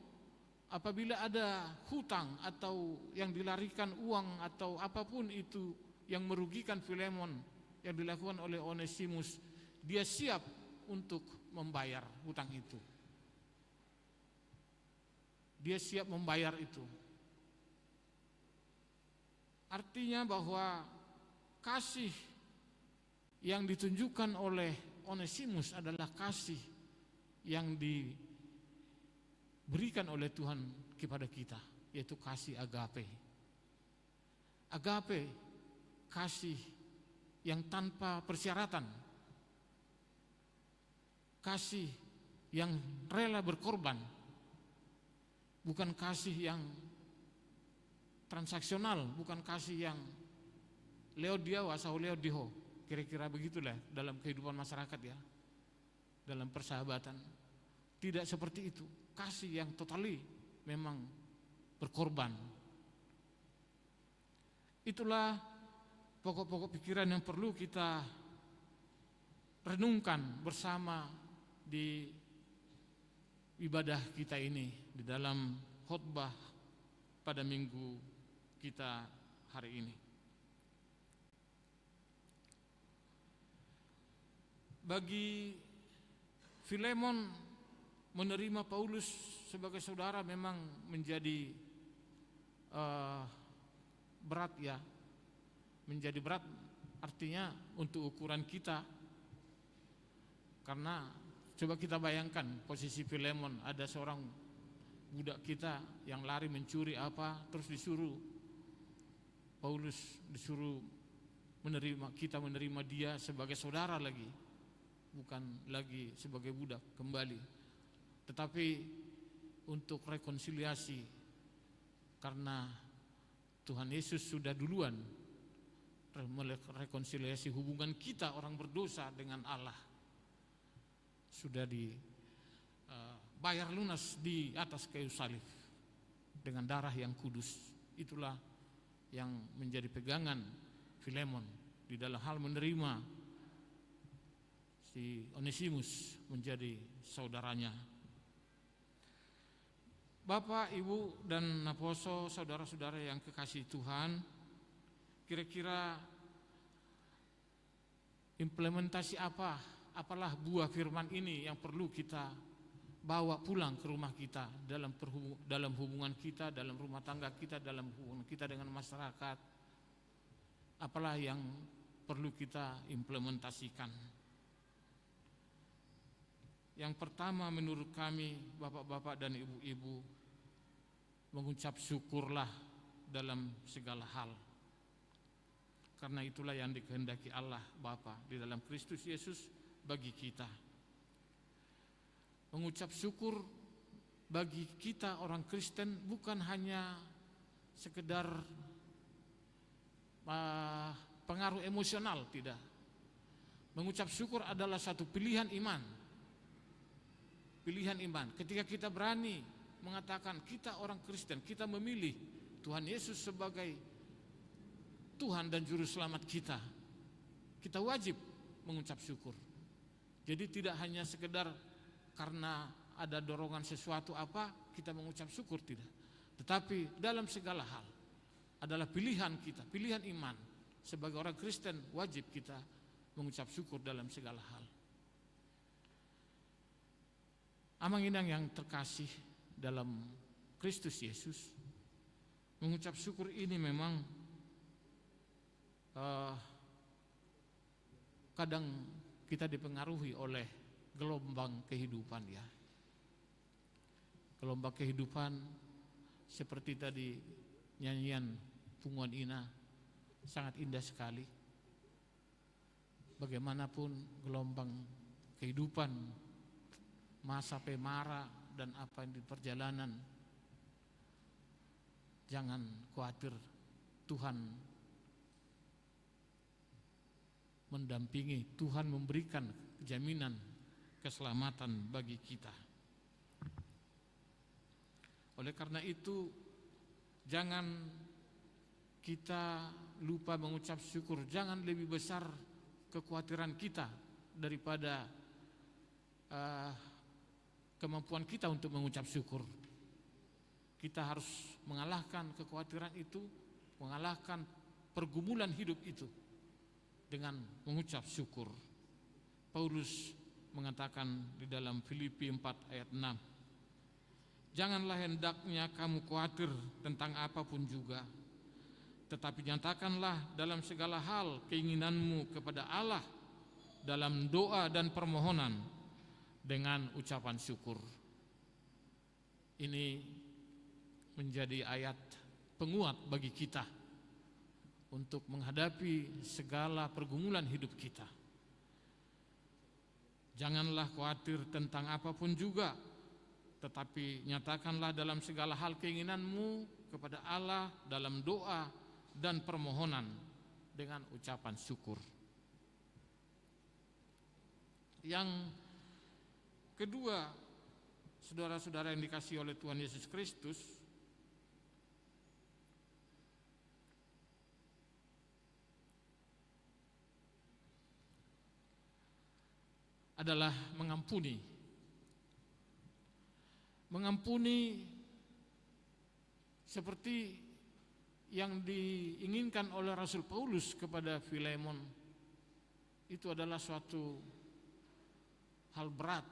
apabila ada hutang atau yang dilarikan uang atau apapun itu yang merugikan Filemon yang dilakukan oleh Onesimus, dia siap untuk membayar hutang itu. Dia siap membayar itu. Artinya bahwa kasih yang ditunjukkan oleh Onesimus adalah kasih yang diberikan oleh Tuhan kepada kita, yaitu kasih agape. Agape, kasih yang tanpa persyaratan, kasih yang rela berkorban, bukan kasih yang transaksional, bukan kasih yang leodiau asau leodiho, kira-kira begitulah dalam kehidupan masyarakat ya, dalam persahabatan. Tidak seperti itu, kasih yang totally memang berkorban. Itulah pokok-pokok pikiran yang perlu kita renungkan bersama di ibadah kita ini, di dalam khotbah pada minggu kita hari ini. Bagi Filemon, menerima Paulus sebagai saudara memang menjadi berat ya. Menjadi berat artinya untuk ukuran kita, karena coba kita bayangkan posisi Filemon, ada seorang budak kita yang lari mencuri apa, terus Paulus disuruh menerima dia sebagai saudara lagi, bukan lagi sebagai budak kembali, tetapi untuk rekonsiliasi, karena Tuhan Yesus sudah duluan merekonsiliasi hubungan kita orang berdosa dengan Allah, sudah dibayar lunas di atas kayu salib dengan darah yang kudus. Itulah yang menjadi pegangan Filemon di dalam hal menerima si Onesimus menjadi saudaranya. Bapak, Ibu, dan Naposo, saudara-saudara yang kekasih Tuhan, kira-kira implementasi apalah buah firman ini yang perlu kita bawa pulang ke rumah kita dalam hubungan kita, dalam rumah tangga kita, dalam hubungan kita dengan masyarakat. Apalah yang perlu kita implementasikan? Yang pertama menurut kami, bapak-bapak dan ibu-ibu, mengucap syukurlah dalam segala hal. Karena itulah yang dikehendaki Allah Bapa di dalam Kristus Yesus bagi kita. Mengucap syukur bagi kita orang Kristen bukan hanya sekedar pengaruh emosional, tidak. Mengucap syukur adalah satu pilihan iman. Pilihan iman. Ketika kita berani mengatakan kita orang Kristen, kita memilih Tuhan Yesus sebagai Tuhan dan Juru Selamat kita, kita wajib mengucap syukur. Jadi tidak hanya sekedar karena ada dorongan sesuatu apa kita mengucap syukur, tidak. Tetapi dalam segala hal adalah pilihan kita, pilihan iman. Sebagai orang Kristen wajib kita mengucap syukur dalam segala hal. Amang-inang yang terkasih dalam Kristus Yesus, mengucap syukur ini memang kadang kita dipengaruhi oleh gelombang kehidupan ya. Gelombang kehidupan seperti tadi nyanyian Punguan Ina sangat indah sekali. Bagaimanapun gelombang kehidupan, masa pemara dan apa yang di perjalanan, jangan khawatir, Tuhan mendampingi, Tuhan memberikan jaminan keselamatan bagi kita. Oleh karena itu, jangan kita lupa mengucap syukur. Jangan lebih besar kekhawatiran kita daripada kemampuan kita untuk mengucap syukur. Kita harus mengalahkan kekhawatiran itu, mengalahkan pergumulan hidup itu dengan mengucap syukur. Paulus mengatakan di dalam Filipi 4 ayat 6, janganlah hendaknya kamu khawatir tentang apapun juga, tetapi nyatakanlah dalam segala hal keinginanmu kepada Allah dalam doa dan permohonan dengan ucapan syukur. Ini menjadi ayat penguat bagi kita untuk menghadapi segala pergumulan hidup kita. Janganlah khawatir tentang apapun juga, tetapi nyatakanlah dalam segala hal keinginanmu kepada Allah dalam doa dan permohonan dengan ucapan syukur. Yang kedua, saudara-saudara yang dikasihi oleh Tuhan Yesus Kristus, adalah mengampuni. Mengampuni seperti yang diinginkan oleh Rasul Paulus kepada Filemon, itu adalah suatu hal berat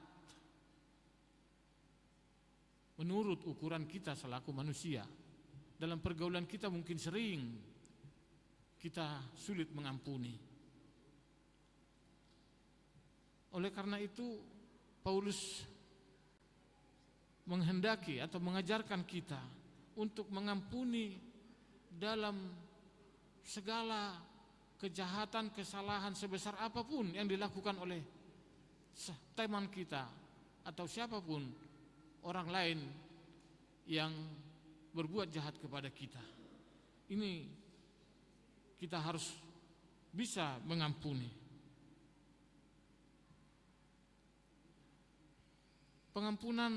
menurut ukuran kita selaku manusia. Dalam pergaulan kita mungkin sering kita sulit mengampuni. Oleh karena itu Paulus menghendaki atau mengajarkan kita untuk mengampuni dalam segala kejahatan, kesalahan sebesar apapun yang dilakukan oleh teman kita atau siapapun orang lain yang berbuat jahat kepada kita. Ini kita harus bisa mengampuni. Pengampunan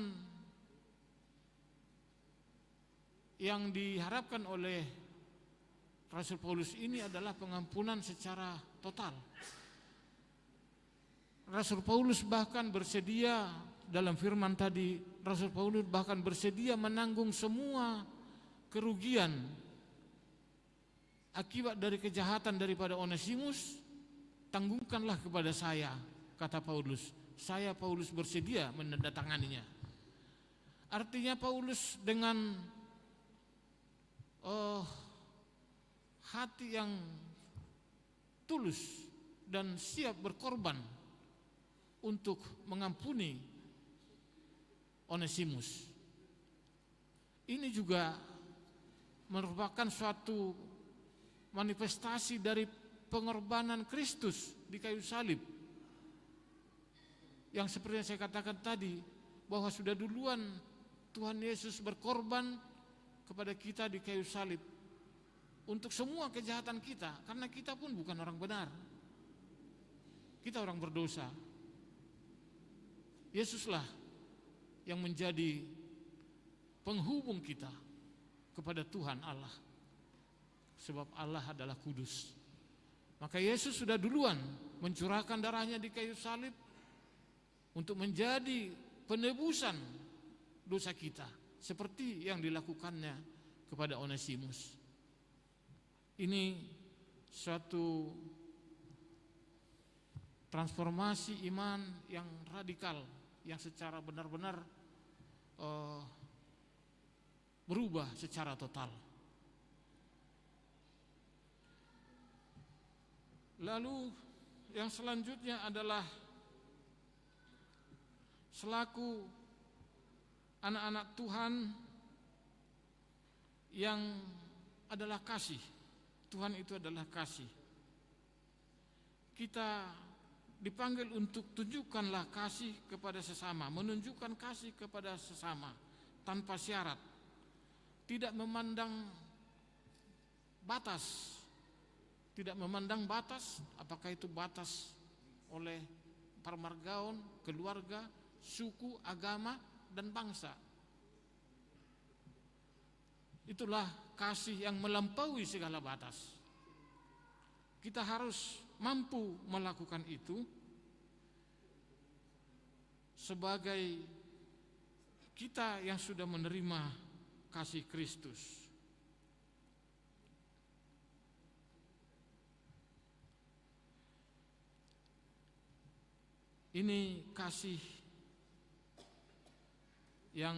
yang diharapkan oleh Rasul Paulus ini adalah pengampunan secara total. Rasul Paulus bahkan bersedia, dalam firman tadi, Rasul Paulus bahkan bersedia menanggung semua kerugian akibat dari kejahatan daripada Onesimus. Tanggungkanlah kepada saya, kata Paulus. Saya Paulus bersedia menandatanganinya. Artinya Paulus dengan hati yang tulus dan siap berkorban untuk mengampuni Onesimus. Ini juga merupakan suatu manifestasi dari pengorbanan Kristus di kayu salib. Yang seperti yang saya katakan tadi, bahwa sudah duluan Tuhan Yesus berkorban kepada kita di kayu salib untuk semua kejahatan kita, karena kita pun bukan orang benar, kita orang berdosa. Yesuslah yang menjadi penghubung kita kepada Tuhan Allah, sebab Allah adalah kudus. Maka Yesus sudah duluan mencurahkan darahnya di kayu salib untuk menjadi penebusan dosa kita, seperti yang dilakukannya kepada Onesimus. Ini suatu transformasi iman yang radikal, yang secara benar-benar berubah secara total. Lalu yang selanjutnya adalah selaku anak-anak Tuhan yang adalah kasih. Tuhan itu adalah kasih. Kita dipanggil untuk tunjukkanlah kasih kepada sesama, menunjukkan kasih kepada sesama tanpa syarat, tidak memandang batas, apakah itu batas oleh permargaun, keluarga, suku, agama, dan bangsa. Itulah kasih yang melampaui segala batas. Kita harus mampu melakukan itu sebagai kita yang sudah menerima kasih Kristus. Ini kasih yang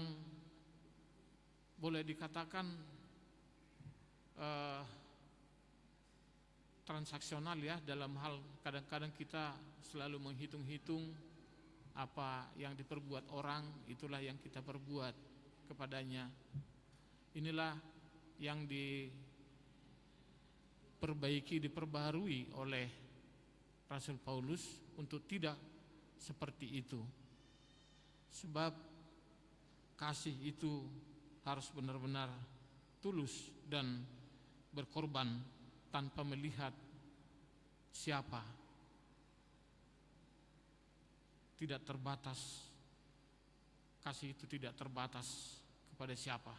boleh dikatakan transaksional ya, dalam hal kadang-kadang kita selalu menghitung-hitung apa yang diperbuat orang, itulah yang kita perbuat kepadanya. Inilah yang diperbaharui oleh Rasul Paulus untuk tidak seperti itu. Sebab kasih itu harus benar-benar tulus dan berkorban tanpa melihat siapa, tidak terbatas. Kasih itu tidak terbatas kepada siapa.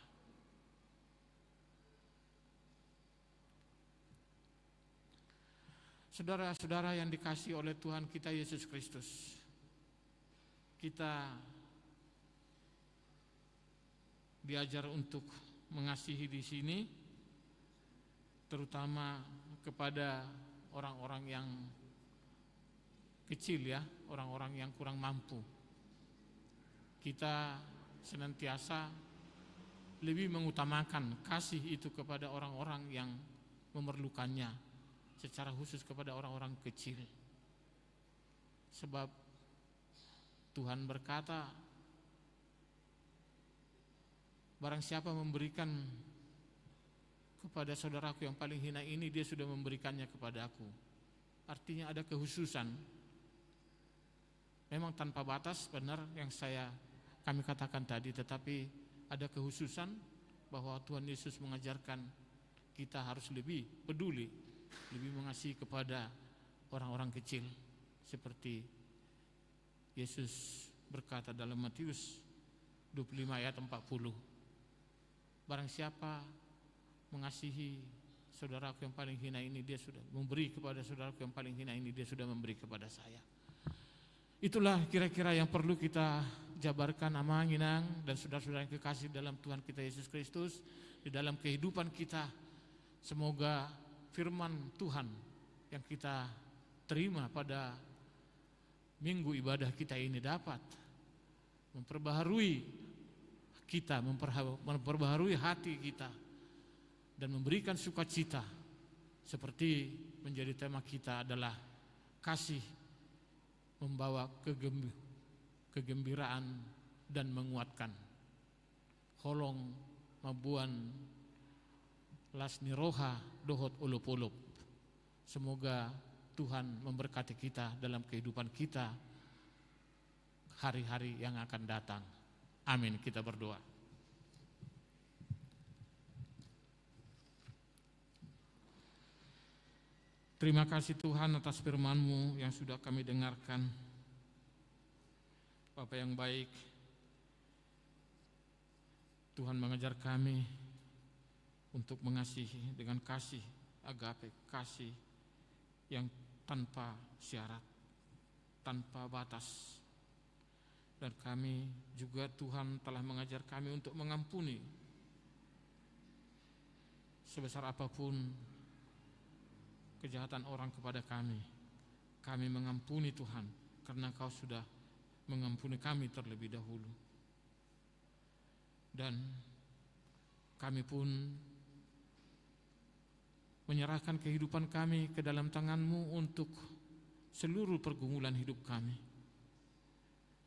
Saudara-saudara yang dikasihi oleh Tuhan kita Yesus Kristus, kita diajar untuk mengasihi di sini, terutama kepada orang-orang yang kecil ya, orang-orang yang kurang mampu. Kita senantiasa lebih mengutamakan kasih itu kepada orang-orang yang memerlukannya, secara khusus kepada orang-orang kecil. Sebab Tuhan berkata, barang siapa memberikan kepada saudaraku yang paling hina ini, dia sudah memberikannya kepada aku. Artinya ada kehususan. Memang tanpa batas, benar yang kami katakan tadi, tetapi ada kehususan bahwa Tuhan Yesus mengajarkan kita harus lebih peduli, lebih mengasihi kepada orang-orang kecil. Seperti Yesus berkata dalam Matius 25 ayat 40, barang siapa mengasihi saudaraku yang paling hina ini, dia sudah memberi kepada saudaraku yang paling hina ini, dia sudah memberi kepada saya. Itulah kira-kira yang perlu kita jabarkan, amanginang dan saudara-saudara yang kekasih dalam Tuhan kita Yesus Kristus di dalam kehidupan kita. Semoga firman Tuhan yang kita terima pada minggu ibadah kita ini dapat memperbaharui kita, memperbaharui hati kita, dan memberikan sukacita. Seperti menjadi tema kita adalah kasih membawa kegembiraan dan menguatkan. Holong mabuan lasni roha dohot ulup-ulup. Semoga Tuhan memberkati kita dalam kehidupan kita hari-hari yang akan datang. Amin. Kita berdoa. Terima kasih Tuhan atas firman-Mu yang sudah kami dengarkan. Bapa yang baik, Tuhan mengajar kami untuk mengasihi dengan kasih agape, kasih yang tanpa syarat, tanpa batas. Dan kami juga Tuhan telah mengajar kami untuk mengampuni sebesar apapun kejahatan orang kepada kami. Kami mengampuni Tuhan karena Kau sudah mengampuni kami terlebih dahulu. Dan kami pun menyerahkan kehidupan kami ke dalam tangan-Mu untuk seluruh pergumulan hidup kami.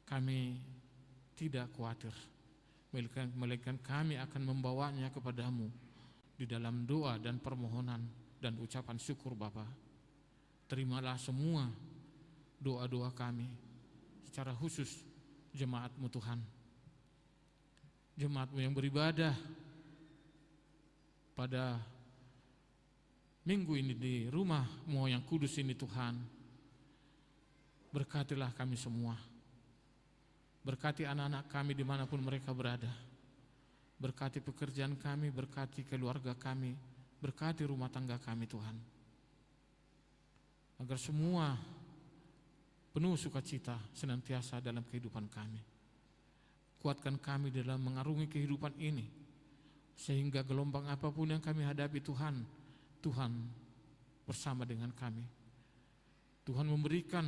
Kami tidak khawatir, melainkan kami akan membawanya kepadamu di dalam doa dan permohonan dan ucapan syukur Bapa. Terimalah semua doa-doa kami, secara khusus jemaat-Mu Tuhan. Jemaat-Mu yang beribadah pada minggu ini di rumah-Mu yang kudus ini Tuhan. Berkatilah kami semua. Berkati anak-anak kami dimanapun mereka berada. Berkati pekerjaan kami, berkati keluarga kami, berkati rumah tangga kami Tuhan. Agar semua penuh sukacita senantiasa dalam kehidupan kami. Kuatkan kami dalam mengarungi kehidupan ini, sehingga gelombang apapun yang kami hadapi Tuhan, Tuhan bersama dengan kami. Tuhan memberikan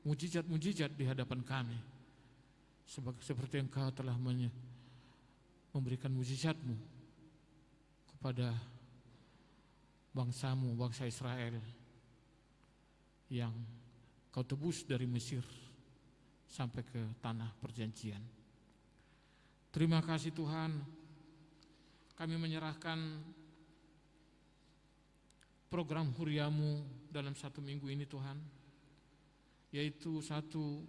mujizat-mujizat di hadapan kami, seperti Engkau telah memberikan mujizat-Mu kepada bangsa-Mu, bangsa Israel, yang Kau tebus dari Mesir sampai ke tanah perjanjian. Terima kasih Tuhan, kami menyerahkan program Huriamu dalam 1 minggu ini Tuhan, yaitu satu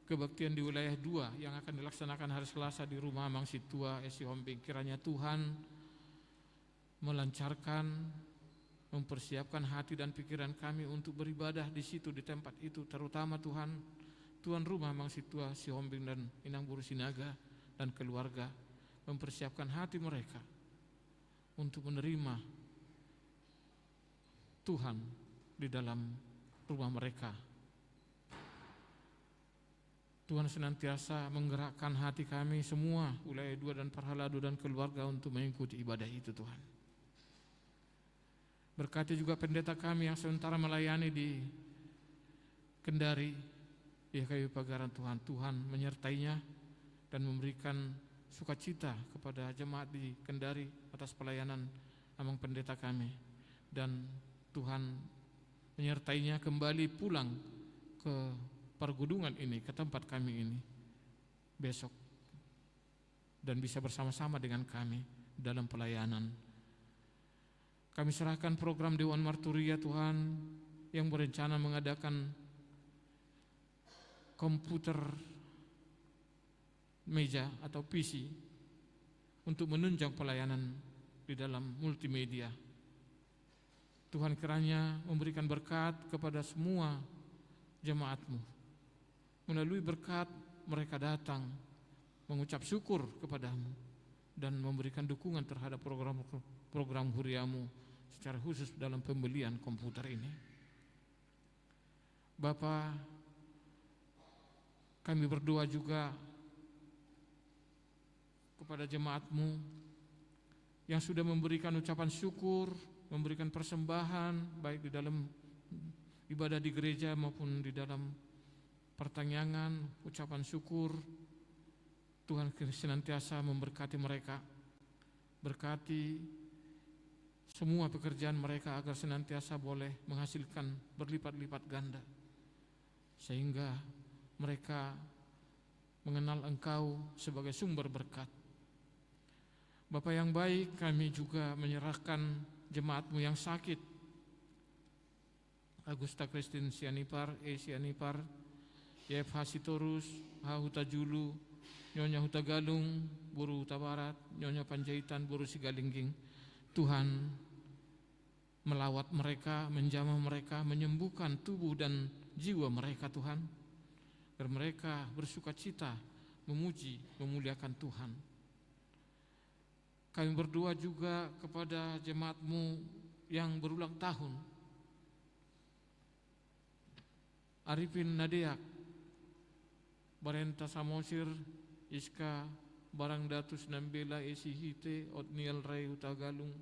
kebaktian di wilayah 2 yang akan dilaksanakan hari Selasa di rumah Amang Situa Esi Hombing. Kiranya Tuhan melancarkan, mempersiapkan hati dan pikiran kami untuk beribadah di situ, di tempat itu, terutama Tuhan, tuan rumah Amang Situa Esi Hombing dan Inang Buru Sinaga dan keluarga, mempersiapkan hati mereka untuk menerima Tuhan di dalam rumah mereka. Tuhan senantiasa menggerakkan hati kami semua, wilayah 2 dan Parhaladu dan keluarga, untuk mengikuti ibadah itu Tuhan. Berkati juga pendeta kami yang sementara melayani di Kendari, di Kayu Pagaran Tuhan. Tuhan menyertainya dan memberikan sukacita kepada jemaat di Kendari atas pelayanan Amang pendeta kami. Dan Tuhan menyertainya kembali pulang ke pergudungan ini, ke tempat kami ini besok, dan bisa bersama-sama dengan kami dalam pelayanan. Kami serahkan program Dewan Marturia Tuhan yang berencana mengadakan komputer meja atau PC untuk menunjang pelayanan di dalam multimedia. Tuhan kiranya memberikan berkat kepada semua jemaat-Mu. Melalui berkat mereka datang mengucap syukur kepadamu dan memberikan dukungan terhadap program Huriamu, secara khusus dalam pembelian komputer ini. Bapa, kami berdoa juga kepada jemaat-Mu yang sudah memberikan ucapan syukur, memberikan persembahan baik di dalam ibadah di gereja maupun di dalam pertanyaan, ucapan syukur. Tuhan senantiasa memberkati mereka, berkati semua pekerjaan mereka agar senantiasa boleh menghasilkan berlipat-lipat ganda, sehingga mereka mengenal Engkau sebagai sumber berkat. Bapa yang baik, kami juga menyerahkan jemaat-Mu yang sakit, Agusta Kristin Sianipar, Sianipar, YF Hasitorus, Huta Julu, Nyonya Huta Galung, Buru Huta Barat, Nyonya Panjaitan, Buru Sigalingging. Tuhan melawat mereka, menjamah mereka, menyembuhkan tubuh dan jiwa mereka Tuhan, agar mereka bersukacita, memuji, memuliakan Tuhan. Kami berdoa juga kepada jemaat-Mu yang berulang tahun, Arifin Nadeak, Barenta Samosir, Iska Barang Datus Nambela Esi Hite, Otniel Ray Utagalung,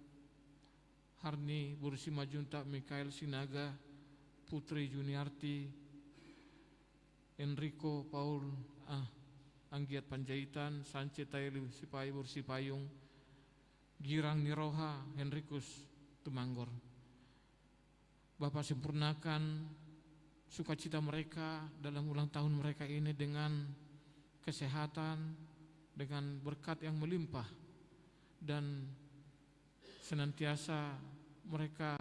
Harni Bursi Majunta, Mikael Sinaga, Putri Juniarti, Enrico Paul Anggiat Panjaitan, Sance Tailu Sipai Bursi Payung, Girang Niroha, Henrikus Tumanggor. Bapa, sempurnakan sukacita mereka dalam ulang tahun mereka ini dengan kesehatan, dengan berkat yang melimpah, dan senantiasa mereka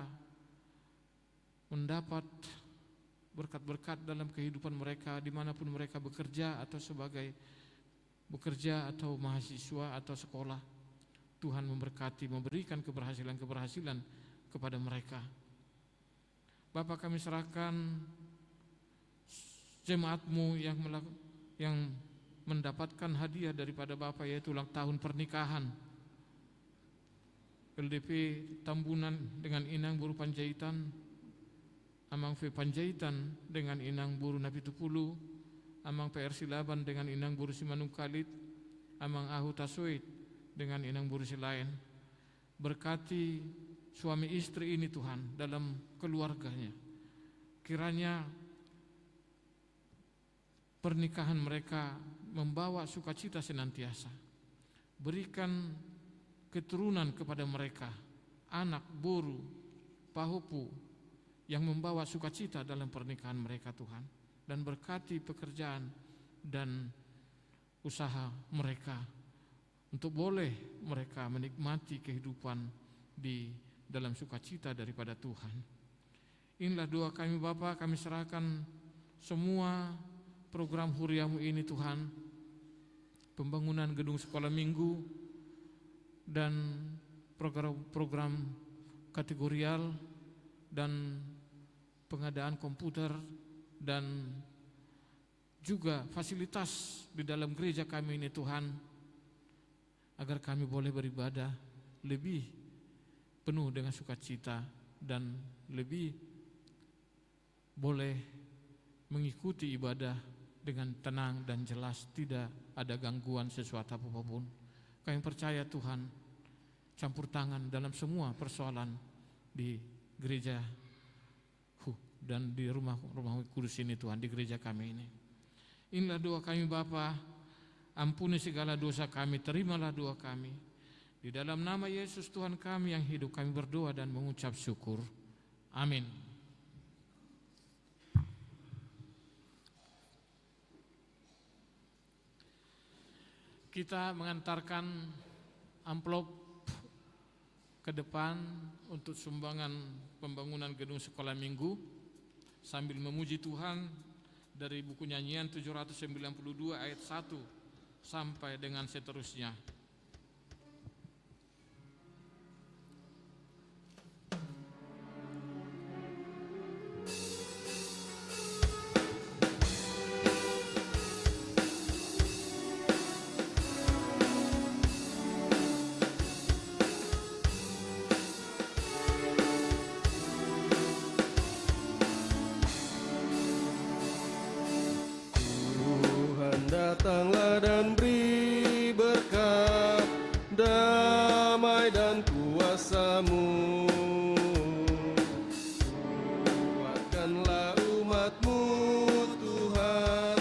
mendapat berkat-berkat dalam kehidupan mereka dimanapun mereka bekerja atau sebagai bekerja atau mahasiswa atau sekolah. Tuhan memberkati, memberikan keberhasilan-keberhasilan kepada mereka. Bapak, kami serahkan jemaat-Mu yang mendapatkan hadiah daripada Bapak, yaitu ulang tahun pernikahan LDP Tambunan dengan Inang Buru Panjaitan, Amang V Panjaitan dengan Inang Buru Napitupulu, Amang PR Silaban dengan Inang Buru Simanungkalit, Amang Ahu Tasoit dengan Inang Buru Silain. Berkati suami istri ini Tuhan dalam keluarganya. Kiranya pernikahan mereka membawa sukacita senantiasa. Berikan keturunan kepada mereka, anak, buru, pahupu, yang membawa sukacita dalam pernikahan mereka Tuhan. Dan berkati pekerjaan dan usaha mereka, untuk boleh mereka menikmati kehidupan di dalam sukacita daripada Tuhan. Inilah doa kami Bapa, kami serahkan semua program Huriamu ini Tuhan, pembangunan gedung sekolah minggu dan program kategorial dan pengadaan komputer dan juga fasilitas di dalam gereja kami ini Tuhan, agar kami boleh beribadah lebih penuh dengan sukacita dan lebih boleh mengikuti ibadah dengan tenang dan jelas, tidak ada gangguan sesuatu apapun. Kami percaya Tuhan campur tangan dalam semua persoalan di gereja dan di rumah kudus ini Tuhan, di gereja kami ini. Inilah doa kami Bapa, ampuni segala dosa kami, terimalah doa kami. Di dalam nama Yesus Tuhan kami yang hidup, kami berdoa dan mengucap syukur. Amin. Kita mengantarkan amplop ke depan untuk sumbangan pembangunan gedung sekolah minggu sambil memuji Tuhan dari buku nyanyian 792 ayat 1 sampai dengan seterusnya. Datanglah dan beri berkat, damai dan kuasa-Mu. Kuatkanlah umat-Mu Tuhan,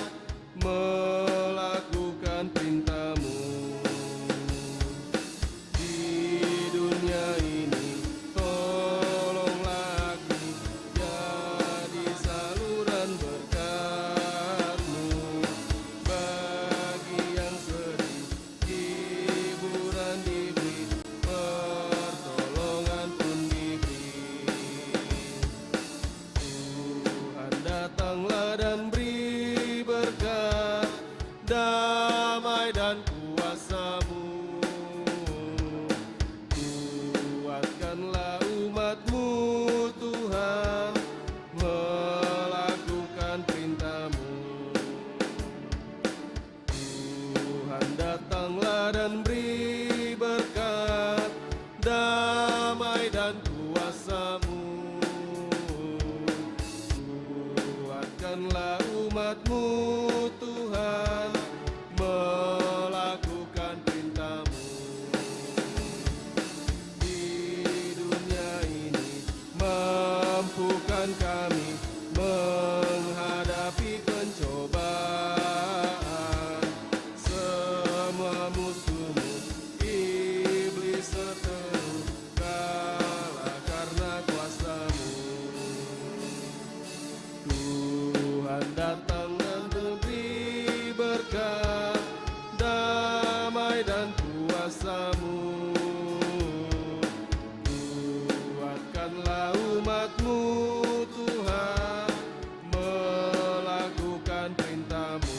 melakukan perintah-Mu. Di dunia ini tolonglah aku jadi saluran berkat-Mu. Bagi yang sedih, hiburan diberi, pertolongan pun diberi. Tuhan datanglah dan beri berkat, damai dan kuasa-Mu. Kuatkanlah umat-Mu Tuhan, melakukan perintah-Mu. Tuhan datanglah dan beri berkat, damai dan kuasa-Mu. Kuatkanlah umat-Mu Tuhan, melakukan perintah-Mu. Di dunia ini mampukan kami menghadapi pencobaan. Semua musuh-Mu iblis seteru, kalahkan datang dan beri berkat, damai dan kuasa-Mu. Kuatkanlah umat-Mu Tuhan, melakukan perintah-Mu.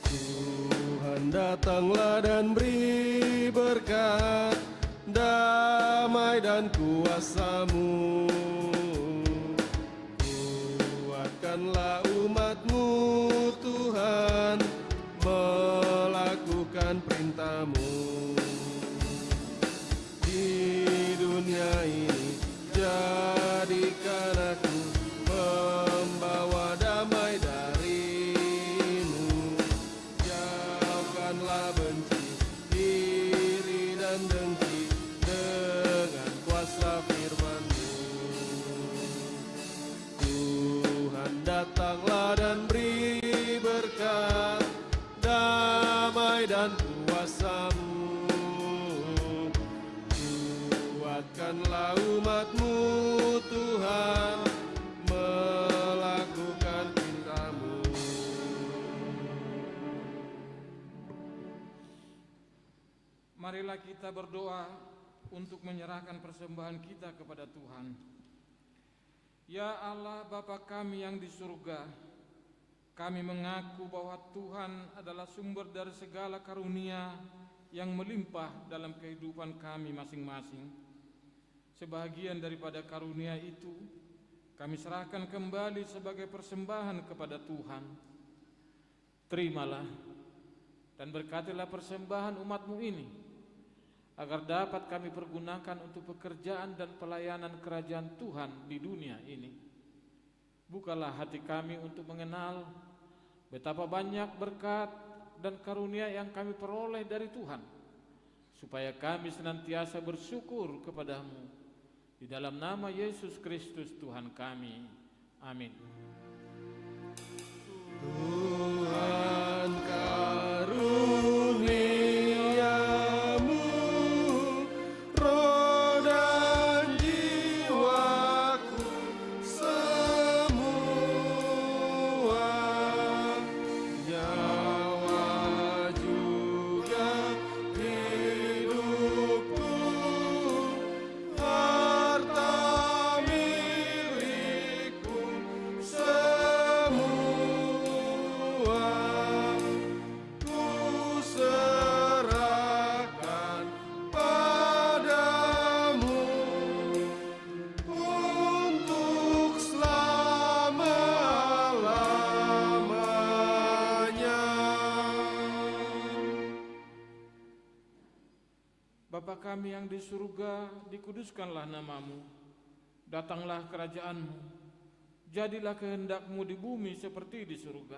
Tuhan datanglah dan beri berkat, damai dan kuasa-Mu. Kuatkanlah umat-Mu Tuhan, melakukan perintah-Mu. Di dunia ini jadikan aku membawa damai dari-Mu. Jauhkanlah benci, iri dan dengki dengan kuasa firman-Mu. Tuhan datanglah dan beri berkat, damai dan kuasa-Mu. Kuatkanlah umat-Mu Tuhan, melakukan perintah-Mu. Marilah kita berdoa untuk menyerahkan persembahan kita kepada Tuhan. Ya Allah Bapa kami yang di surga, kami mengaku bahwa Tuhan adalah sumber dari segala karunia yang melimpah dalam kehidupan kami masing-masing. Sebahagian daripada karunia itu kami serahkan kembali sebagai persembahan kepada Tuhan. Terimalah dan berkatilah persembahan umat-Mu ini, agar dapat kami pergunakan untuk pekerjaan dan pelayanan kerajaan Tuhan di dunia ini. Bukalah hati kami untuk mengenal betapa banyak berkat dan karunia yang kami peroleh dari Tuhan, supaya kami senantiasa bersyukur kepada-Mu. Di dalam nama Yesus Kristus Tuhan kami. Amin. Tuhan karuniamu, roh dan jiwaku semua, nyawa juga hidupku, harta milikku semua, ku serahkan padamu untuk selama-lamanya. Bapa kami yang di surga, dikuduskanlah nama-Mu. Datanglah kerajaan-Mu. Jadilah kehendak-Mu di bumi seperti di surga.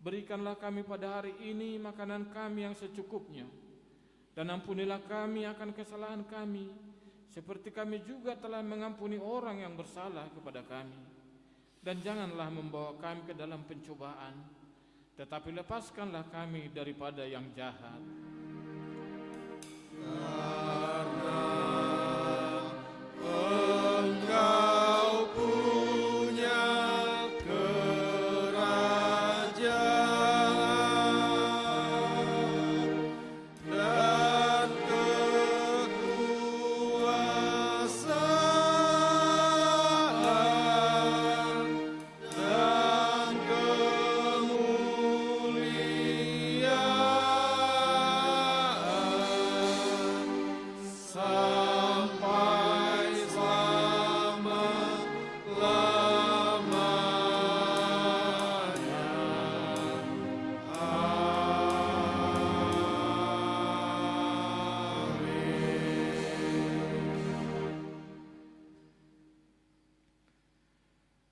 Berikanlah kami pada hari ini makanan kami yang secukupnya. Dan ampunilah kami akan kesalahan kami, seperti kami juga telah mengampuni orang yang bersalah kepada kami. Dan janganlah membawa kami ke dalam pencobaan, tetapi lepaskanlah kami daripada yang jahat. Engkau punya kerajaan dan kekuasaan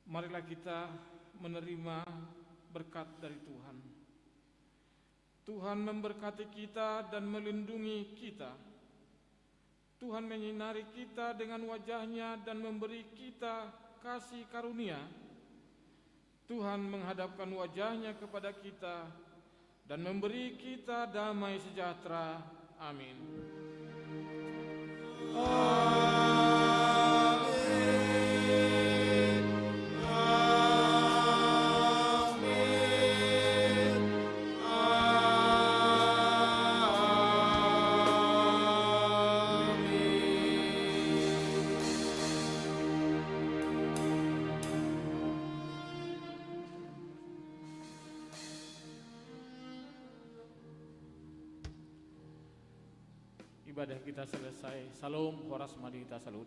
marilah kita menerima berkat dari Tuhan. Tuhan memberkati kita dan melindungi kita. Tuhan menyinari kita dengan wajah-Nya dan memberi kita kasih karunia. Tuhan menghadapkan wajah-Nya kepada kita dan memberi kita damai sejahtera. Amin. Ibadah kita selesai. Salam, horas madita salud.